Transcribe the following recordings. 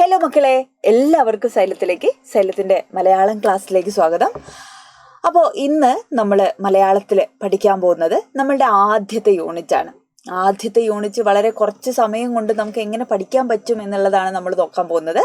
Hello മക്കളെ, എല്ലാവർക്കും സൈലത്തിൻ്റെ മലയാളം ക്ലാസ്സിലേക്ക് സ്വാഗതം. അപ്പോൾ ഇന്ന് നമ്മൾ മലയാളത്തിൽ പഠിക്കാൻ പോകുന്നത് നമ്മളുടെ ആദ്യത്തെ യൂണിറ്റാണ്. ആദ്യത്തെ യൂണിറ്റ് വളരെ കുറച്ച് സമയം കൊണ്ട് നമുക്ക് എങ്ങനെ പഠിക്കാൻ പറ്റും എന്നുള്ളതാണ് നമ്മൾ നോക്കാൻ പോകുന്നത്.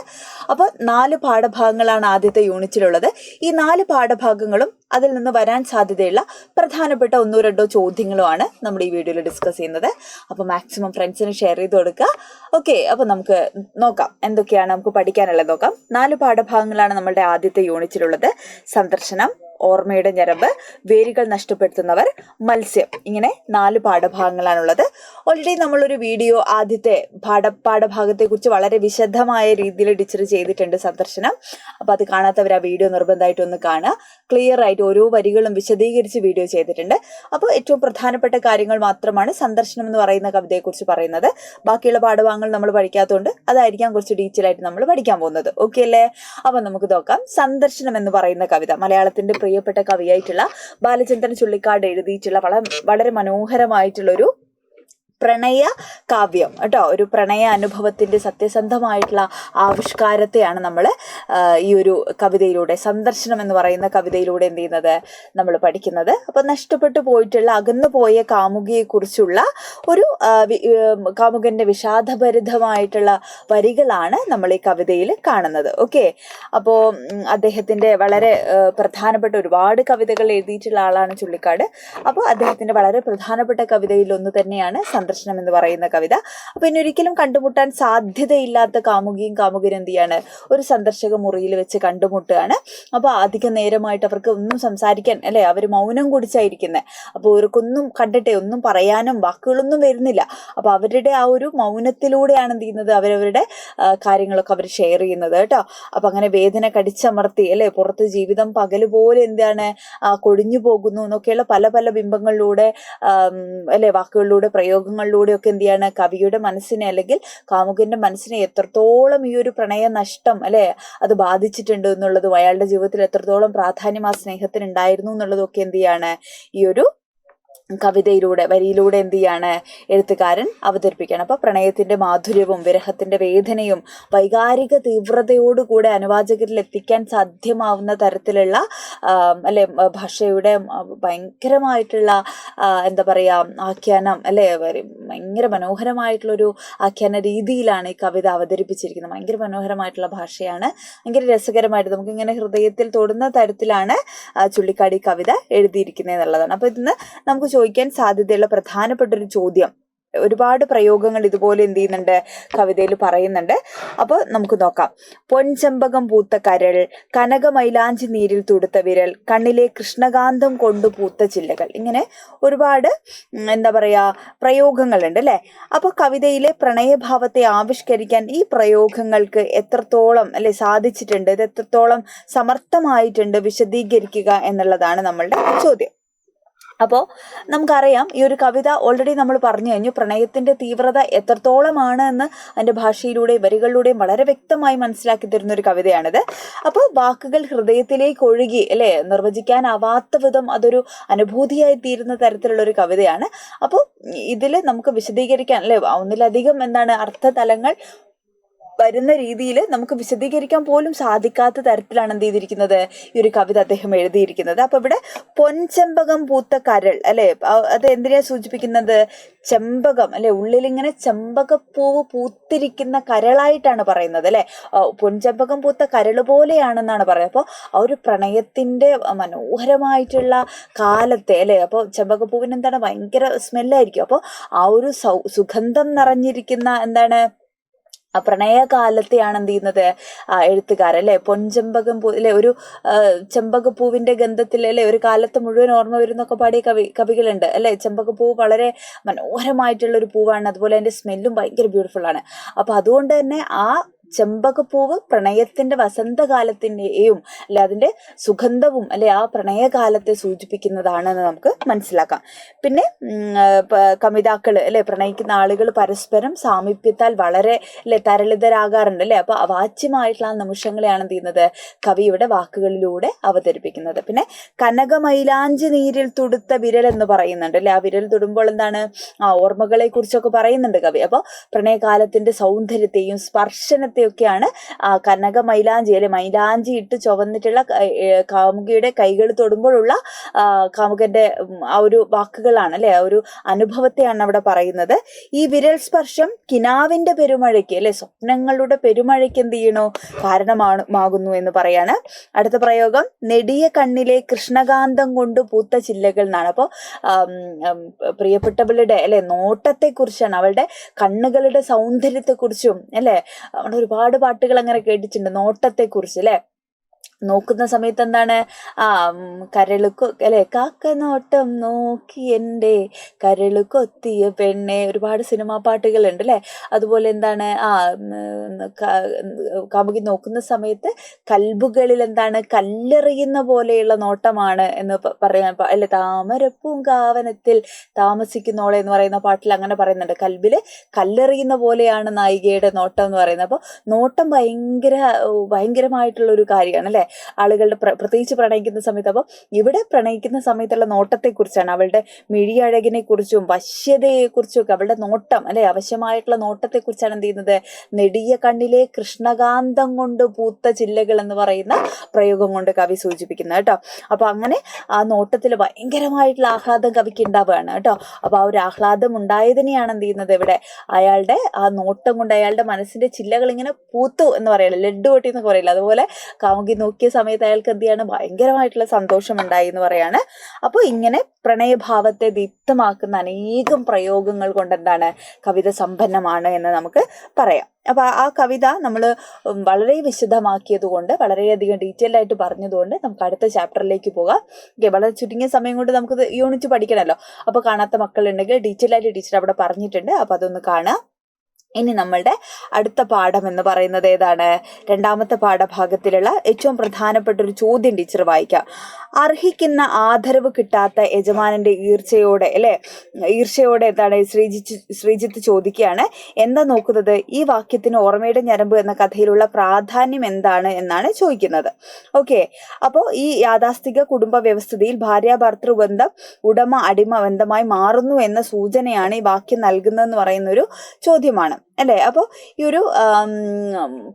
അപ്പോൾ 4 പാഠഭാഗങ്ങളാണ് ആദ്യത്തെ യൂണിറ്റിലുള്ളത്. ഈ 4 പാഠഭാഗങ്ങളും അതിൽ നിന്ന് വരാൻ സാധ്യതയുള്ള പ്രധാനപ്പെട്ട 1-2 ചോദ്യങ്ങളുമാണ് നമ്മൾ ഈ വീഡിയോയിൽ ഡിസ്കസ് ചെയ്യുന്നത്. അപ്പോൾ മാക്സിമം ഫ്രണ്ട്സിന് ഷെയർ ചെയ്ത് കൊടുക്കുക. ഓക്കെ, അപ്പോൾ നമുക്ക് നോക്കാം എന്തൊക്കെയാണ് നമുക്ക് പഠിക്കാനുള്ളത് നോക്കാം. 4 പാഠഭാഗങ്ങളാണ് നമ്മളുടെ ആദ്യത്തെ യൂണിറ്റിലുള്ളത്. സന്ദർശനം, ഓർമ്മയുടെ ഞരമ്പ്, വേരുകൾ നഷ്ടപ്പെടുത്തുന്നവർ, മത്സ്യം, ഇങ്ങനെ 4 പാഠഭാഗങ്ങളാണുള്ളത്. ഓൾറെഡി നമ്മളൊരു വീഡിയോ ആദ്യത്തെ പാഠഭാഗത്തെക്കുറിച്ച് വളരെ വിശദമായ രീതിയിൽ ടീച്ചർ ചെയ്തിട്ടുണ്ട്, സന്ദർശനം. അപ്പോൾ അത് കാണാത്തവർ ആ വീഡിയോ നിർബന്ധമായിട്ട് ഒന്ന് കാണുക. ക്ലിയർ ആയിട്ട് ഓരോ വരികളും വിശദീകരിച്ച് വീഡിയോ ചെയ്തിട്ടുണ്ട്. അപ്പോൾ ഏറ്റവും പ്രധാനപ്പെട്ട കാര്യങ്ങൾ മാത്രമാണ് സന്ദർശനം എന്ന് പറയുന്ന കവിതയെക്കുറിച്ച് പറയുന്നത്. ബാക്കിയുള്ള പാഠഭാഗങ്ങൾ നമ്മൾ പഠിക്കാത്തതുകൊണ്ട് അതായിരിക്കാം കുറച്ച് ഡീറ്റെയിൽ ആയിട്ട് നമ്മൾ പഠിക്കാൻ പോകുന്നത്. ഓക്കെ അല്ലേ? അപ്പം നമുക്ക് നോക്കാം. സന്ദർശനം എന്ന് പറയുന്ന കവിത മലയാളത്തിന്റെ പ്രിയപ്പെട്ട കവിയായിട്ടുള്ള ബാലചന്ദ്രൻ ചുള്ളിക്കാട് എഴുതിയിട്ടുള്ള വളരെ മനോഹരമായിട്ടുള്ളൊരു പ്രണയ കാവ്യം കേട്ടോ. ഒരു പ്രണയ അനുഭവത്തിന്റെ സത്യസന്ധമായിട്ടുള്ള ആവിഷ്കാരത്തെയാണ് നമ്മൾ ഈ ഒരു കവിതയിലൂടെ, സന്ദർശനം എന്ന് പറയുന്ന കവിതയിലൂടെ എന്ത് ചെയ്യുന്നത്, നമ്മൾ പഠിക്കുന്നത്. അപ്പം നഷ്ടപ്പെട്ടു പോയിട്ടുള്ള, അകന്നു പോയ കാമുകിയെക്കുറിച്ചുള്ള ഒരു കാമുകന്റെ വിഷാദഭരിതമായിട്ടുള്ള വരികളാണ് നമ്മൾ ഈ കവിതയിൽ കാണുന്നത്. ഓക്കെ, അപ്പോൾ അദ്ദേഹത്തിന്റെ വളരെ പ്രധാനപ്പെട്ട ഒരുപാട് കവിതകൾ എഴുതിയിട്ടുള്ള ആളാണ് ചുള്ളിക്കാട്. അപ്പോൾ അദ്ദേഹത്തിന്റെ വളരെ പ്രധാനപ്പെട്ട കവിതയിൽ ഒന്ന് തന്നെയാണ് സന്ദർശനം എന്ന് പറയുന്ന കവിത. അപ്പൊ ഇനി ഒരിക്കലും കണ്ടുമുട്ടാൻ സാധ്യതയില്ലാത്ത കാമുകിയും കാമുകനും എന്ത് ചെയ്യാണ്, ഒരു സന്ദർശക മുറിയിൽ വെച്ച് കണ്ടുമുട്ടുകയാണ്. അപ്പൊ അധിക നേരമായിട്ട് അവർക്ക് ഒന്നും സംസാരിക്കാൻ, അല്ലെ, അവർ മൗനം കുടിച്ചായിരിക്കുന്നത്. അപ്പോൾ അവർക്കൊന്നും കണ്ടിട്ടേ ഒന്നും പറയാനും വാക്കുകളൊന്നും വരുന്നില്ല. അപ്പൊ അവരുടെ ആ ഒരു മൗനത്തിലൂടെയാണ് എന്ത് ചെയ്യുന്നത്, അവരവരുടെ കാര്യങ്ങളൊക്കെ അവർ ഷെയർ ചെയ്യുന്നത് കേട്ടോ. അപ്പൊ അങ്ങനെ വേദന കടിച്ചമർത്തി, അല്ലെ, പുറത്ത് ജീവിതം പകല് പോലെ എന്താണ് കൊഴിഞ്ഞു പോകുന്നു എന്നൊക്കെയുള്ള പല പല ബിംബങ്ങളിലൂടെ, അല്ലെ, വാക്കുകളിലൂടെ, പ്രയോഗങ്ങളിലൂടെ ഒക്കെ എന്ത് ചെയ്യാണ്, കവിയുടെ മനസ്സിനെ അല്ലെങ്കിൽ കാമുകന്റെ മനസ്സിനെ എത്രത്തോളം ഈ ഒരു പ്രണയ നഷ്ടം, അല്ലെ, അത് ബാധിച്ചിട്ടുണ്ട് എന്നുള്ളതും അയാളുടെ ജീവിതത്തിൽ എത്രത്തോളം പ്രാധാന്യം ആ സ്നേഹത്തിന് ഉണ്ടായിരുന്നു എന്നുള്ളതും ഒക്കെ എന്ത് ചെയ്യാണ് ഈ ഒരു കവിതയിലൂടെ, വരിയിലൂടെ എന്ത് ചെയ്യാണ് എഴുത്തുകാരൻ അവതരിപ്പിക്കുകയാണ്. അപ്പൊ പ്രണയത്തിന്റെ മാധുര്യവും വിരഹത്തിന്റെ വേദനയും വൈകാരിക തീവ്രതയോടുകൂടെ അനുവാചകരിൽ എത്തിക്കാൻ സാധ്യമാവുന്ന തരത്തിലുള്ള, അല്ലെ, ഭാഷയുടെ ഭയങ്കരമായിട്ടുള്ള എന്താ പറയാ ആഖ്യാനം, അല്ലെ, ഭയങ്കര മനോഹരമായിട്ടുള്ളൊരു ആഖ്യാന രീതിയിലാണ് ഈ കവിത അവതരിപ്പിച്ചിരിക്കുന്നത്. ഭയങ്കര മനോഹരമായിട്ടുള്ള ഭാഷയാണ്, ഭയങ്കര രസകരമായിട്ട് നമുക്കിങ്ങനെ ഹൃദയത്തിൽ തൊടുന്ന തരത്തിലാണ് ചുള്ളിക്കാട് ഈ കവിത എഴുതിയിരിക്കുന്നത് എന്നുള്ളതാണ്. അപ്പൊ ഇന്ന് നമുക്ക് ചോദിക്കാൻ സാധ്യതയുള്ള പ്രധാനപ്പെട്ട ഒരു ചോദ്യം, ഒരുപാട് പ്രയോഗങ്ങൾ ഇതുപോലെ എന്ത് ചെയ്യുന്നുണ്ട്, കവിതയിൽ പറയുന്നുണ്ട്. അപ്പോൾ നമുക്ക് നോക്കാം. പൊൻചെമ്പകം പൂത്ത കരൾ, കനകമൈലാഞ്ചി നീരിൽ തുടുത്ത വിരൽ, കണ്ണിലെ കൃഷ്ണകാന്തം കൊണ്ടു പൂത്ത ചില്ലകൾ, ഇങ്ങനെ ഒരുപാട് എന്താ പറയാ പ്രയോഗങ്ങളുണ്ട് അല്ലെ. അപ്പൊ കവിതയിലെ പ്രണയഭാവത്തെ ആവിഷ്കരിക്കാൻ ഈ പ്രയോഗങ്ങൾക്ക് എത്രത്തോളം, അല്ലെ, സാധിച്ചിട്ടുണ്ട്, ഇത് എത്രത്തോളം സമർത്ഥമായിട്ടുണ്ട് വിശദീകരിക്കുക എന്നുള്ളതാണ് നമ്മളുടെ ചോദ്യം. അപ്പോൾ നമുക്കറിയാം, ഈ ഒരു കവിത ഓൾറെഡി നമ്മൾ പറഞ്ഞു കഴിഞ്ഞു. പ്രണയത്തിന്റെ തീവ്രത എത്രത്തോളമാണ് എന്ന് അതിന്റെ ഭാഷയിലൂടെയും വരികളിലൂടെയും വളരെ വ്യക്തമായി മനസ്സിലാക്കി തരുന്ന ഒരു കവിതയാണിത്. അപ്പോൾ വാക്കുകൾ ഹൃദയത്തിലേക്ക് ഒഴുകി, അല്ലെ, നിർവചിക്കാനാവാത്ത വിധം അതൊരു അനുഭൂതിയായി തീരുന്ന തരത്തിലുള്ള ഒരു കവിതയാണ്. അപ്പോൾ ഇതിൽ നമുക്ക് വിശദീകരിക്കാൻ, അല്ലെ, ഒന്നിലധികം എന്താണ് അർത്ഥതലങ്ങൾ വരുന്ന രീതിയിൽ നമുക്ക് വിശദീകരിക്കാൻ പോലും സാധിക്കാത്ത തരത്തിലാണ് എന്ത് ചെയ്തിരിക്കുന്നത്, ഈ ഒരു കവിത അദ്ദേഹം എഴുതിയിരിക്കുന്നത്. അപ്പൊ ഇവിടെ പൊൻചെമ്പകം പൂത്ത കരൾ, അല്ലെ, അത് എന്തിനാ സൂചിപ്പിക്കുന്നത്, ചെമ്പകം, അല്ലെ, ഉള്ളിലിങ്ങനെ ചെമ്പകപ്പൂവ് പൂത്തിരിക്കുന്ന കരളായിട്ടാണ് പറയുന്നത്, അല്ലെ, പൊൻചെമ്പകം പൂത്ത കരള് പോലെയാണെന്നാണ് പറയുന്നത്. അപ്പോൾ ആ ഒരു പ്രണയത്തിന്റെ മനോഹരമായിട്ടുള്ള കാലത്തെ, അല്ലെ, അപ്പോൾ ചെമ്പകപ്പൂവിന് എന്താണ് ഭയങ്കര സ്മെല്ലായിരിക്കും. അപ്പോൾ ആ ഒരു സുഗന്ധം നിറഞ്ഞിരിക്കുന്ന എന്താണ് ആ പ്രണയകാലത്തെയാണ് എന്ത് ചെയ്യുന്നത് എഴുത്തുകാരൻ, അല്ലെ, പൊൻചെമ്പകം അല്ലെ, ഒരു ചെമ്പകപ്പൂവിന്റെ ഗന്ധത്തിൽ, അല്ലെ, ഒരു കാലത്ത് മുഴുവൻ ഓർമ്മ വരുന്നൊക്കെ പാടിയ കവികളുണ്ട്, അല്ലെ. ചെമ്പകപ്പൂവ് വളരെ മനോഹരമായിട്ടുള്ള ഒരു പൂവാണ്, അതുപോലെ അതിന്റെ സ്മെല്ലും ഭയങ്കര ബ്യൂട്ടിഫുൾ ആണ്. അപ്പൊ അതുകൊണ്ട് തന്നെ ആ ചെമ്പകപ്പൂവ് പ്രണയത്തിന്റെ വസന്തകാലത്തിന്റെയും, അല്ലെ, അതിന്റെ സുഗന്ധവും, അല്ലെ, ആ പ്രണയകാലത്തെ സൂചിപ്പിക്കുന്നതാണെന്ന് നമുക്ക് മനസ്സിലാക്കാം. പിന്നെ കവിതാക്കള്, അല്ലെ, പ്രണയിക്കുന്ന ആളുകൾ പരസ്പരം സാമീപ്യത്താൽ വളരെ, അല്ലെ, തരളിതരാകാറുണ്ട്, അല്ലെ. അപ്പൊ അവാച്യമായിട്ടുള്ള ആ നിമിഷങ്ങളെയാണ് എന്ത് ചെയ്യുന്നത്, കവിയുടെ വാക്കുകളിലൂടെ അവതരിപ്പിക്കുന്നത്. പിന്നെ കനകമൈലാഞ്ചി നീരിൽ തുടുത്ത വിരൽ എന്ന് പറയുന്നുണ്ട്, അല്ലെ. ആ വിരൽ തൊടുമ്പോൾ എന്താണ്, ആ ഓർമ്മകളെ കുറിച്ചൊക്കെ പറയുന്നുണ്ട് കവി. അപ്പൊ പ്രണയകാലത്തിന്റെ സൗന്ദര്യത്തെയും സ്പർശനത്തെയും സമയത്തെയൊക്കെയാണ് കനക മൈലാഞ്ചി അല്ലെ, മൈലാഞ്ചി ഇട്ട് ചുവന്നിട്ടുള്ള കാമുകിയുടെ കൈകൾ തൊടുമ്പോഴുള്ള കാമുകന്റെ ആ ഒരു വാക്കുകളാണ് അല്ലെ, ആ ഒരു അനുഭവത്തെയാണ് അവിടെ പറയുന്നത്. ഈ വിരൽ സ്പർശം കിനാവിന്റെ പെരുമഴയ്ക്ക് അല്ലെ, സ്വപ്നങ്ങളുടെ പെരുമഴയ്ക്ക് എന്ത് ചെയ്യണോ കാരണമാകുന്നു എന്ന് പറയാണ്. അടുത്ത പ്രയോഗം നെടിയ കണ്ണിലെ കൃഷ്ണകാന്തം കൊണ്ട് പൂത്ത ചില്ലകൾ എന്നാണ്. അപ്പോൾ പ്രിയപ്പെട്ടവളുടെ അല്ലെ നോട്ടത്തെ കുറിച്ചാണ്, അവളുടെ കണ്ണുകളുടെ സൗന്ദര്യത്തെ കുറിച്ചും അല്ലെ, അവിടെ ഒരുപാട് പാട്ടുകൾ അങ്ങനെ കേട്ടിട്ടുണ്ട് നോട്ടത്തെ കുറിച്ച് അല്ലെ. നോക്കുന്ന സമയത്ത് എന്താണ് കരളുക്കൊ അല്ലെ, കാക്ക നോട്ടം നോക്കി എൻ്റെ കരളു കൊത്തിയ പെണ്ണെ, ഒരുപാട് സിനിമാ പാട്ടുകളുണ്ട് അല്ലെ. അതുപോലെ എന്താണ് കാമുകി നോക്കുന്ന സമയത്ത് കൽബുകളിൽ എന്താണ് കല്ലെറിയുന്ന പോലെയുള്ള നോട്ടമാണ് എന്ന് പറയാൻ അല്ലെ. താമരപ്പൂങ്കാവനത്തിൽ താമസിക്കുന്നോളെ എന്ന് പറയുന്ന പാട്ടിൽ അങ്ങനെ പറയുന്നുണ്ട്, കൽബില് കല്ലെറിയുന്ന പോലെയാണ് നായികയുടെ നോട്ടം എന്ന് പറയുന്നത്. അപ്പോൾ നോട്ടം ഭയങ്കരമായിട്ടുള്ള ഒരു കാര്യമാണ് അല്ലെ, ആളുകളുടെ പ്രത്യേകിച്ച് പ്രണയിക്കുന്ന സമയത്ത്. അപ്പോൾ ഇവിടെ പ്രണയിക്കുന്ന സമയത്തുള്ള നോട്ടത്തെക്കുറിച്ചാണ്, അവളുടെ മിഴിയഴകിനെ കുറിച്ചും വശ്യതയെ കുറിച്ചും ഒക്കെ, അവളുടെ നോട്ടം അല്ലെ, അവശ്യമായിട്ടുള്ള നോട്ടത്തെക്കുറിച്ചാണ് എന്ത് ചെയ്യുന്നത്, നെടിയ കണ്ണിലെ കൃഷ്ണകാന്തം കൊണ്ട് പൂത്ത ചില്ലകൾ എന്ന് പറയുന്ന പ്രയോഗം കൊണ്ട് കവി സൂചിപ്പിക്കുന്നത് കേട്ടോ. അപ്പൊ അങ്ങനെ ആ നോട്ടത്തിൽ ഭയങ്കരമായിട്ടുള്ള ആഹ്ലാദം കവിക്ക് ഉണ്ടാവുകയാണ് കേട്ടോ. അപ്പൊ ആ ഒരു ആഹ്ലാദം ഉണ്ടായതിനെയാണ് എന്ത് ചെയ്യുന്നത് ഇവിടെ, അയാളുടെ ആ നോട്ടം കൊണ്ട് അയാളുടെ മനസ്സിന്റെ ചില്ലകൾ ഇങ്ങനെ പൂത്തു എന്ന് പറയല്ലോ, ലഡ്ഡു പൊട്ടി എന്നൊക്കെ പറയില്ല, അതുപോലെ കാമുകി നോക്കിയ സമയത്ത് അയാൾക്ക് എന്ത് ചെയ്യാണ് ഭയങ്കരമായിട്ടുള്ള സന്തോഷം ഉണ്ടായി എന്ന് പറയാണ്. അപ്പോൾ ഇങ്ങനെ പ്രണയഭാവത്തെ ദീപ്തമാക്കുന്ന അനേകം പ്രയോഗങ്ങൾ കൊണ്ട് എന്താണ് കവിത സമ്പന്നമാണ് എന്ന് നമുക്ക് പറയാം. അപ്പൊ ആ കവിത നമ്മൾ വളരെ വിശദമാക്കിയത് കൊണ്ട്, വളരെയധികം ഡീറ്റെയിൽ ആയിട്ട് പറഞ്ഞതുകൊണ്ട് നമുക്ക് അടുത്ത ചാപ്റ്ററിലേക്ക് പോകാം. വളരെ ചുരുങ്ങിയ സമയം കൊണ്ട് നമുക്ക് യൂണിറ്റ് പഠിക്കണമല്ലോ. അപ്പൊ കാണാത്ത മക്കളുണ്ടെങ്കിൽ ഡീറ്റെയിൽ ആയിട്ട് ടീച്ചർ അവിടെ പറഞ്ഞിട്ടുണ്ട്, അപ്പൊ അതൊന്ന് കാണുക. ഇനി നമ്മളുടെ അടുത്ത പാഠം എന്ന് പറയുന്നത് ഏതാണ്, രണ്ടാമത്തെ പാഠഭാഗത്തിലുള്ള ഏറ്റവും പ്രധാനപ്പെട്ട ഒരു ചോദ്യം ടീച്ചർ വായിക്കാം. അർഹിക്കുന്ന ആദരവ് കിട്ടാത്ത യജമാനന്റെ ഈർച്ചയോടെ എന്താണ് ശ്രീജിത്ത് ചോദിക്കുകയാണ്, എന്താ നോക്കുന്നത്, ഈ വാക്യത്തിന് ഓർമ്മയുടെ ഞരമ്പ് എന്ന കഥയിലുള്ള പ്രാധാന്യം എന്താണ് എന്നാണ് ചോദിക്കുന്നത്. ഓക്കെ, അപ്പോൾ ഈ യാഥാസ്ഥിക കുടുംബ വ്യവസ്ഥിതിയിൽ ഭാര്യാഭർത്തൃ ബന്ധം ഉടമ അടിമ ബന്ധമായി മാറുന്നു എന്ന സൂചനയാണ് ഈ വാക്യം നൽകുന്നതെന്ന് പറയുന്ന ഒരു ചോദ്യമാണ് അല്ലെ. അപ്പോൾ ഈ ഒരു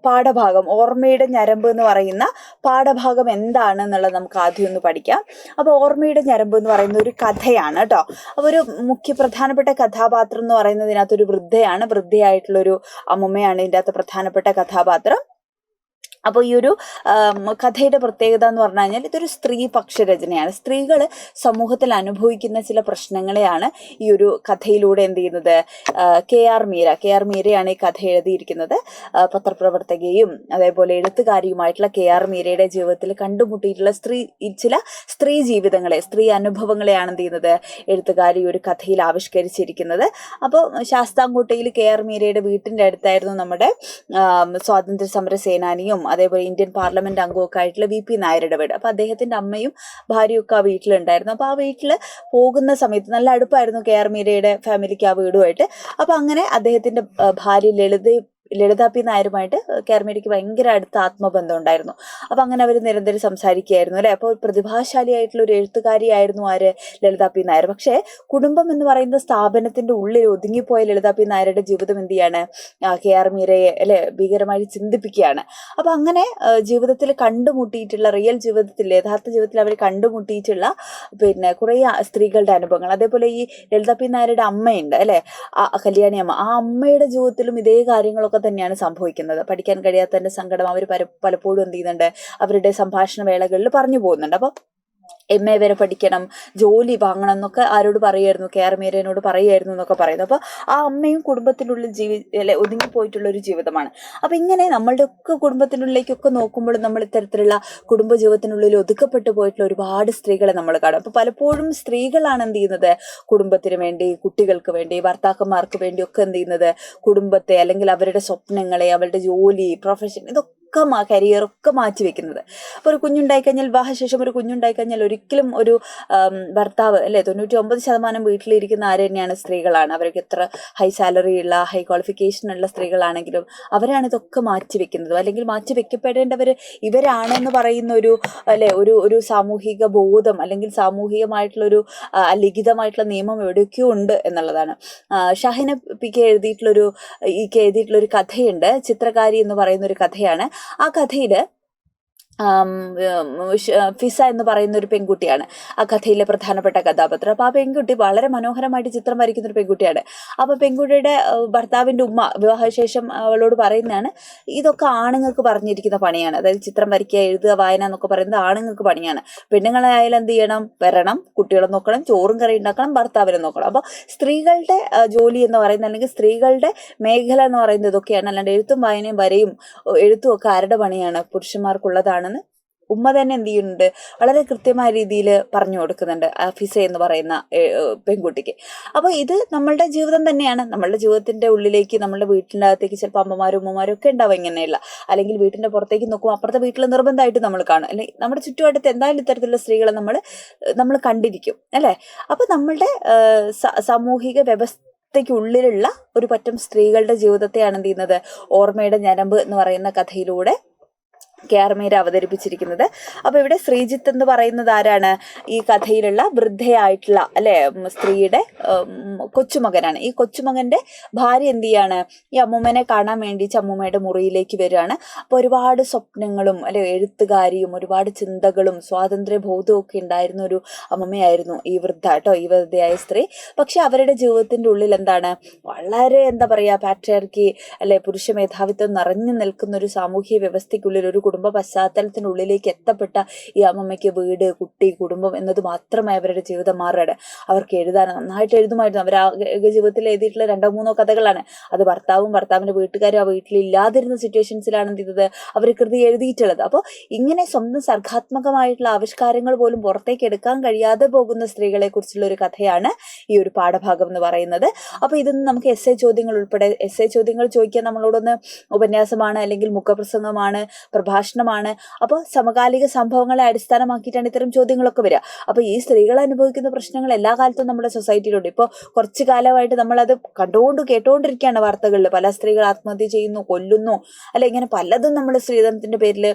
പാഠഭാഗം ഓർമ്മയുടെ ഞരമ്പ് എന്ന് പറയുന്ന പാഠഭാഗം എന്താണ് എന്നുള്ളത് നമുക്ക് ആദ്യം ഒന്ന് പഠിക്കാം. അപ്പോൾ ഓർമ്മയുടെ ഞരമ്പ് എന്ന് പറയുന്ന ഒരു കഥയാണ് കേട്ടോ. അപ്പോൾ ഒരു മുഖ്യ പ്രധാനപ്പെട്ട കഥാപാത്രം എന്ന് പറയുന്നത് ഇതിനകത്തൊരു വൃദ്ധയായിട്ടുള്ളൊരു അമ്മുമ്മയാണ് ഇതിൻ്റെ അകത്ത് പ്രധാനപ്പെട്ട കഥാപാത്രം. അപ്പോൾ ഈ ഒരു കഥയുടെ പ്രത്യേകത എന്ന് പറഞ്ഞു കഴിഞ്ഞാൽ ഇതൊരു സ്ത്രീ പക്ഷരചനയാണ്. സ്ത്രീകൾ സമൂഹത്തിൽ അനുഭവിക്കുന്ന ചില പ്രശ്നങ്ങളെയാണ് ഈ ഒരു കഥയിലൂടെ എന്ത് ചെയ്യുന്നത് കെ ആർ മീരയാണ് ഈ കഥ എഴുതിയിരിക്കുന്നത്. പത്രപ്രവർത്തകയും അതേപോലെ എഴുത്തുകാരിയുമായിട്ടുള്ള കെ ആർ മീരയുടെ ജീവിതത്തിൽ കണ്ടുമുട്ടിയിട്ടുള്ള ചില സ്ത്രീ ജീവിതങ്ങളെ, സ്ത്രീ അനുഭവങ്ങളെയാണ് എന്ത് ചെയ്യുന്നത് എഴുത്തുകാരി ഒരു കഥയിൽ ആവിഷ്കരിച്ചിരിക്കുന്നത്. അപ്പോൾ ശാസ്താംകോട്ടയിൽ കെ ആർ മീരയുടെ വീട്ടിൻ്റെ അടുത്തായിരുന്നു നമ്മുടെ സ്വാതന്ത്ര്യ സമര സേനാനിയും അതേപോലെ ഇന്ത്യൻ പാർലമെന്റ് അംഗമൊക്കെ ആയിട്ടുള്ള വി പി നായരുടെ വീട്. അപ്പൊ അദ്ദേഹത്തിന്റെ അമ്മയും ഭാര്യയും ഒക്കെ ആ വീട്ടിലുണ്ടായിരുന്നു. അപ്പൊ ആ വീട്ടിൽ പോകുന്ന സമയത്ത് നല്ല അടുപ്പായിരുന്നു കെ ആർ മീരയുടെ ഫാമിലിക്ക് ആ വീടുമായിട്ട്. അപ്പൊ അങ്ങനെ അദ്ദേഹത്തിന്റെ ഭാര്യ ലളിത പി നായരുമായിട്ട് കെ ആർ മീരയ്ക്ക് ഭയങ്കര അടുത്ത ആത്മബന്ധം ഉണ്ടായിരുന്നു. അപ്പൊ അങ്ങനെ അവർ നിരന്തരം സംസാരിക്കുകയായിരുന്നു അല്ലെ. അപ്പോൾ പ്രതിഭാശാലിയായിട്ടുള്ള ഒരു എഴുത്തുകാരിയായിരുന്നു ആര്, ലളിത പി നായർ. പക്ഷേ കുടുംബം എന്ന് പറയുന്ന സ്ഥാപനത്തിന്റെ ഉള്ളിൽ ഒതുങ്ങിപ്പോയ ലളിത പി നായരുടെ ജീവിതം എന്ത് ചെയ്യാണ് കെ ആർ മീരയെ അല്ലെ ഭീകരമായി ചിന്തിപ്പിക്കുകയാണ്. അപ്പൊ അങ്ങനെ ജീവിതത്തിൽ കണ്ടുമുട്ടിയിട്ടുള്ള യഥാർത്ഥ ജീവിതത്തിൽ അവർ കണ്ടുമുട്ടിയിട്ടുള്ള കുറെ സ്ത്രീകളുടെ അനുഭവങ്ങൾ, അതേപോലെ ഈ ലളിത പി നായരുടെ അമ്മയുണ്ട് അല്ലെ, കല്യാണി അമ്മ, ആ അമ്മയുടെ ജീവിതത്തിലും ഇതേ കാര്യങ്ങളൊക്കെ തന്നെയാണ് സംഭവിക്കുന്നത്. പഠിക്കാൻ കഴിയാത്തതിന്റെ സങ്കടം അവർ പലപ്പോഴും എന്ത് ചെയ്യുന്നുണ്ട് അവരുടെ സംഭാഷണ വേളകളിൽ പറഞ്ഞു പോകുന്നുണ്ട്. അപ്പൊ MA വരെ പഠിക്കണം, ജോലി വാങ്ങണം എന്നൊക്കെ ആരോട് പറയുമായിരുന്നു, കെ ആർ മീരനോട് പറയുമായിരുന്നു എന്നൊക്കെ പറയുന്നു. അപ്പോൾ ആ അമ്മയും കുടുംബത്തിനുള്ളിൽ ഒതുങ്ങിപ്പോയിട്ടുള്ള ഒരു ജീവിതമാണ്. അപ്പൊ ഇങ്ങനെ നമ്മളുടെ ഒക്കെ കുടുംബത്തിനുള്ളിലേക്കൊക്കെ നോക്കുമ്പോൾ നമ്മൾ ഇത്തരത്തിലുള്ള കുടുംബജീവിതത്തിനുള്ളിൽ ഒതുക്കപ്പെട്ടു പോയിട്ടുള്ള ഒരുപാട് സ്ത്രീകളെ നമ്മൾ കാണും. അപ്പൊ പലപ്പോഴും സ്ത്രീകളാണ് എന്ത് ചെയ്യുന്നത് കുടുംബത്തിന് വേണ്ടി, കുട്ടികൾക്ക് വേണ്ടി, ഭർത്താക്കന്മാർക്ക് വേണ്ടി ഒക്കെ എന്ത് ചെയ്യുന്നത് കുടുംബത്തെ അല്ലെങ്കിൽ അവരുടെ സ്വപ്നങ്ങളെ, അവരുടെ ജോലി, പ്രൊഫഷൻ, ഇതൊക്കെ കരിയറൊക്കെ മാറ്റി വെക്കുന്നത്. അപ്പോൾ ഒരു കുഞ്ഞുണ്ടായിക്കഴിഞ്ഞാൽ, വിവാഹശേഷം ഒരു കുഞ്ഞുണ്ടായിക്കഴിഞ്ഞാൽ ഒരിക്കലും ഒരു ഭർത്താവ് അല്ലെ 99% വീട്ടിലിരിക്കുന്ന ആര് തന്നെയാണ്? സ്ത്രീകളാണ്. അവർക്ക് എത്ര ഹൈ സാലറി ഉള്ള, ഹൈ ക്വാളിഫിക്കേഷൻ ഉള്ള സ്ത്രീകളാണെങ്കിലും അവരാണ് ഇതൊക്കെ മാറ്റി വെക്കുന്നത്. അല്ലെങ്കിൽ മാറ്റി വെക്കപ്പെടേണ്ടവർ ഇവരാണെന്ന് പറയുന്ന ഒരു ഒരു സാമൂഹിക ബോധം അല്ലെങ്കിൽ സാമൂഹികമായിട്ടുള്ളൊരു ലിഖിതമായിട്ടുള്ള നിയമം എവിടെയൊക്കെയോ ഉണ്ട് എന്നുള്ളതാണ്. ഷാഹിന പിക്ക് എഴുതിയിട്ടുള്ളൊരു കഥയുണ്ട്. ചിത്രകാരി എന്ന് പറയുന്ന ഒരു കഥയാണ്. ആ കഥയില് ഫിസ എന്ന് പറയുന്ന ഒരു പെൺകുട്ടിയാണ് ആ കഥയിലെ പ്രധാനപ്പെട്ട കഥാപാത്രം. അപ്പോൾ ആ പെൺകുട്ടി വളരെ മനോഹരമായിട്ട് ചിത്രം വരയ്ക്കുന്ന ഒരു പെൺകുട്ടിയാണ്. അപ്പോൾ പെൺകുട്ടിയുടെ ഭർത്താവിൻ്റെ ഉമ്മ വിവാഹശേഷം അവളോട് പറയുന്നതാണ്, ഇതൊക്കെ ആണുങ്ങൾക്ക് പറഞ്ഞിരിക്കുന്ന പണിയാണ്. അതായത് ചിത്രം വരയ്ക്കുക, എഴുതുക, വായന എന്നൊക്കെ പറയുന്നത് ആണുങ്ങൾക്ക് പണിയാണ്. പെണ്ണുങ്ങളായാലും എന്ത് ചെയ്യണം? വരണം, കുട്ടികളെ നോക്കണം, ചോറും കറി ഉണ്ടാക്കണം, ഭർത്താവിനെ നോക്കണം. അപ്പോൾ സ്ത്രീകളുടെ ജോലി എന്ന് പറയുന്നത്, അല്ലെങ്കിൽ സ്ത്രീകളുടെ മേഖല എന്ന് പറയുന്നത് ഇതൊക്കെയാണ്. അല്ലാണ്ട് എഴുത്തും വായനയും വരയും എഴുത്തും ഒക്കെ ആരുടെ പണിയാണ്? പുരുഷന്മാർക്കുള്ളതാണ്. ഉമ്മ തന്നെ എന്ത് ചെയ്യുന്നുണ്ട്? വളരെ കൃത്യമായ രീതിയിൽ പറഞ്ഞു കൊടുക്കുന്നുണ്ട് ഫിസ എന്ന് പറയുന്ന പെൺകുട്ടിക്ക്. അപ്പോൾ ഇത് നമ്മളുടെ ജീവിതം തന്നെയാണ്. നമ്മളുടെ ജീവിതത്തിന്റെ ഉള്ളിലേക്ക്, നമ്മളുടെ വീട്ടിൻ്റെ അകത്തേക്ക് ചിലപ്പോൾ അമ്മമാരും ഉമ്മമാരും ഒക്കെ ഉണ്ടാവും ഇങ്ങനെയല്ല. അല്ലെങ്കിൽ വീട്ടിന്റെ പുറത്തേക്ക് നോക്കും, അപ്പുറത്തെ വീട്ടിൽ നിർബന്ധമായിട്ട് നമ്മൾ കാണും. അല്ലെങ്കിൽ നമ്മുടെ ചുറ്റുവട്ടത്ത് എന്തായാലും ഇത്തരത്തിലുള്ള സ്ത്രീകളെ നമ്മൾ കണ്ടിരിക്കും അല്ലേ. അപ്പൊ നമ്മളുടെ സാമൂഹിക വ്യവസ്ഥയ്ക്കുള്ളിലുള്ള ഒരു പറ്റം സ്ത്രീകളുടെ ജീവിതത്തെയാണ് എന്ത് ചെയ്യുന്നത്? ഓർമ്മയുടെ ഞരമ്പ് എന്ന് പറയുന്ന കഥയിലൂടെ KR മീര അവതരിപ്പിച്ചിരിക്കുന്നത്. അപ്പോൾ ഇവിടെ ശ്രീജിത്ത് എന്ന് പറയുന്നത് ആരാണ്? ഈ കഥയിലുള്ള വൃദ്ധയായിട്ടുള്ള സ്ത്രീയുടെ കൊച്ചുമകനാണ്. ഈ കൊച്ചുമകന്റെ ഭാര്യ എന്ത് ചെയ്യാണ്? ഈ അമ്മൂമ്മനെ കാണാൻ വേണ്ടി അമ്മൂമ്മയുടെ മുറിയിലേക്ക് വരികയാണ്. അപ്പോൾ ഒരുപാട് സ്വപ്നങ്ങളും എഴുത്തുകാരിയും ഒരുപാട് ചിന്തകളും സ്വാതന്ത്ര്യ ബോധവും ഒക്കെ ഉണ്ടായിരുന്ന ഒരു അമ്മമ്മയായിരുന്നു ഈ വൃദ്ധയായ സ്ത്രീ. പക്ഷെ അവരുടെ ജീവിതത്തിന്റെ ഉള്ളിൽ എന്താണ്? വളരെ പാട്രിയാർക്കി പുരുഷ മേധാവിത്വം നിറഞ്ഞു നിൽക്കുന്ന ഒരു സാമൂഹ്യ വ്യവസ്ഥയ്ക്കുള്ളിൽ, ഒരു കുടുംബ പശ്ചാത്തലത്തിനുള്ളിലേക്ക് എത്തപ്പെട്ട ഈ അമ്മമ്മയ്ക്ക് വീട്, കുട്ടി, കുടുംബം എന്നത് മാത്രമേ അവരുടെ ജീവിതം മാറുകയാണ്. അവർക്ക് എഴുതാൻ നന്നായിട്ട് എഴുതുമായിരുന്നു. അവർ ആ ജീവിതത്തിൽ എഴുതിയിട്ടുള്ള 2-3 കഥകളാണ്. അത് ഭർത്താവിന്റെ വീട്ടുകാരും ആ വീട്ടിൽ ഇല്ലാതിരുന്ന സിറ്റുവേഷൻസിലാണ് എന്ത് ചെയ്തത്? അവർ കൃതി എഴുതിയിട്ടുള്ളത്. അപ്പോൾ ഇങ്ങനെ സ്വന്തം സർഗാത്മകമായിട്ടുള്ള ആവിഷ്കാരങ്ങൾ പോലും പുറത്തേക്ക് എടുക്കാൻ കഴിയാതെ പോകുന്ന സ്ത്രീകളെ കുറിച്ചുള്ള ഒരു കഥയാണ് ഈ ഒരു പാഠഭാഗം എന്ന് പറയുന്നത്. അപ്പോൾ ഇതൊന്ന് നമുക്ക് എസ്സേ ചോദ്യങ്ങൾ ഉൾപ്പെടെ ചോദ്യങ്ങൾ ചോദിക്കാൻ നമ്മളോടൊന്ന് ഉപന്യാസമാണ്, അല്ലെങ്കിൽ മുഖപ്രസംഗമാണ്, പ്രഭാഷണമാണ്. അപ്പോൾ സമകാലിക സംഭവങ്ങളെ അടിസ്ഥാനമാക്കിയിട്ടാണ് ഇത്തരം ചോദ്യങ്ങളൊക്കെ വരിക. അപ്പോൾ ഈ സ്ത്രീകൾ അനുഭവിക്കുന്ന പ്രശ്നങ്ങൾ എല്ലാ കാലത്തും നമ്മുടെ സൊസൈറ്റിയിലുണ്ട്. ഇപ്പോൾ കുറച്ചു കാലമായിട്ട് നമ്മളത് കേട്ടുകൊണ്ടിരിക്കുകയാണ് വാർത്തകളിൽ. പല സ്ത്രീകൾ ആത്മഹത്യ ചെയ്യുന്നു, കൊല്ലുന്നു, ഇങ്ങനെ പലതും നമ്മൾ സ്ത്രീധനത്തിന്റെ പേരിൽ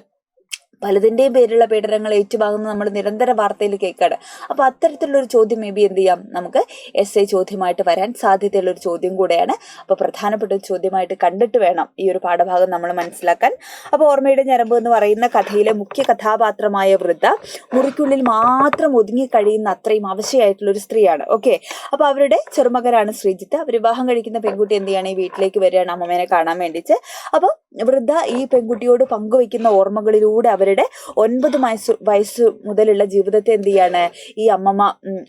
പലതിൻ്റെയും പേരിലുള്ള പീഡനങ്ങൾ ഏറ്റുവാങ്ങുന്നത് നമ്മൾ നിരന്തര വാർത്തയിൽ കേൾക്കാണ്. അപ്പോൾ അത്തരത്തിലുള്ളൊരു ചോദ്യം മേ ബി എന്ത് ചെയ്യാം? നമുക്ക് എസ്സേ ചോദ്യമായിട്ട് വരാൻ സാധ്യതയുള്ളൊരു ചോദ്യം കൂടെയാണ്. അപ്പോൾ പ്രധാനപ്പെട്ട ഒരു ചോദ്യമായിട്ട് കണ്ടിട്ട് വേണം ഈ ഒരു പാഠഭാഗം നമ്മൾ മനസ്സിലാക്കാൻ. അപ്പോൾ ഓർമ്മയുടെ ഞരമ്പ് എന്ന് പറയുന്ന കഥയിലെ മുഖ്യ കഥാപാത്രമായ വൃദ്ധ മുറിക്കുള്ളിൽ മാത്രം ഒതുങ്ങി കഴിയുന്ന അത്രയും അവശയായിട്ടുള്ളൊരു സ്ത്രീയാണ്. ഓക്കെ, അപ്പോൾ അവരുടെ ചെറുമകനാണ് ശ്രീജിത്ത്. അവർ വിവാഹം കഴിക്കുന്ന പെൺകുട്ടി എന്ത് ചെയ്യാണ്? ഈ വീട്ടിലേക്ക് വരികയാണ് അമ്മമ്മേനെ കാണാൻ വേണ്ടിയിട്ട്. അപ്പോൾ വൃദ്ധ ഈ പെൺകുട്ടിയോട് പങ്കുവയ്ക്കുന്ന ഓർമ്മകളിലൂടെ അവരുടെ 9 വയസ്സ് മുതലുള്ള ജീവിതത്തെ എന്ത് ചെയ്യാണ്? ഈ അമ്മമ്മ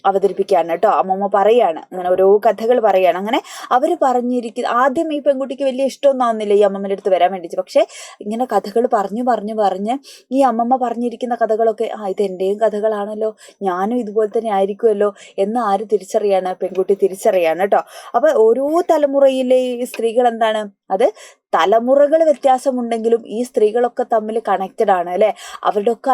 അവതരിപ്പിക്കുകയാണ് കേട്ടോ. അമ്മമ്മ പറയാണ്, അങ്ങനെ ഓരോ കഥകൾ പറയാണ്. അങ്ങനെ അവര് പറഞ്ഞിരിക്കുന്ന, ആദ്യം ഈ പെൺകുട്ടിക്ക് വലിയ ഇഷ്ടമൊന്നും ആവുന്നില്ല ഈ അമ്മമ്മയുടെ അടുത്ത് വരാൻ വേണ്ടിയിട്ട്. പക്ഷെ ഇങ്ങനെ കഥകൾ പറഞ്ഞ് ഈ അമ്മമ്മ പറഞ്ഞിരിക്കുന്ന കഥകളൊക്കെ ഇത് എന്റെയും കഥകളാണല്ലോ, ഞാനും ഇതുപോലെ തന്നെ ആയിരിക്കുമല്ലോ എന്ന് ആര് തിരിച്ചറിയാണ്? പെൺകുട്ടി തിരിച്ചറിയാണ് കേട്ടോ. അപ്പൊ ഓരോ തലമുറയിലെ ഈ സ്ത്രീകൾ എന്താണ്? അത് തലമുറകൾ വ്യത്യാസമുണ്ടെങ്കിലും ഈ സ്ത്രീകളൊക്കെ തമ്മിൽ കണക്റ്റഡ് ആണ് അവരുടെ ഒക്കെ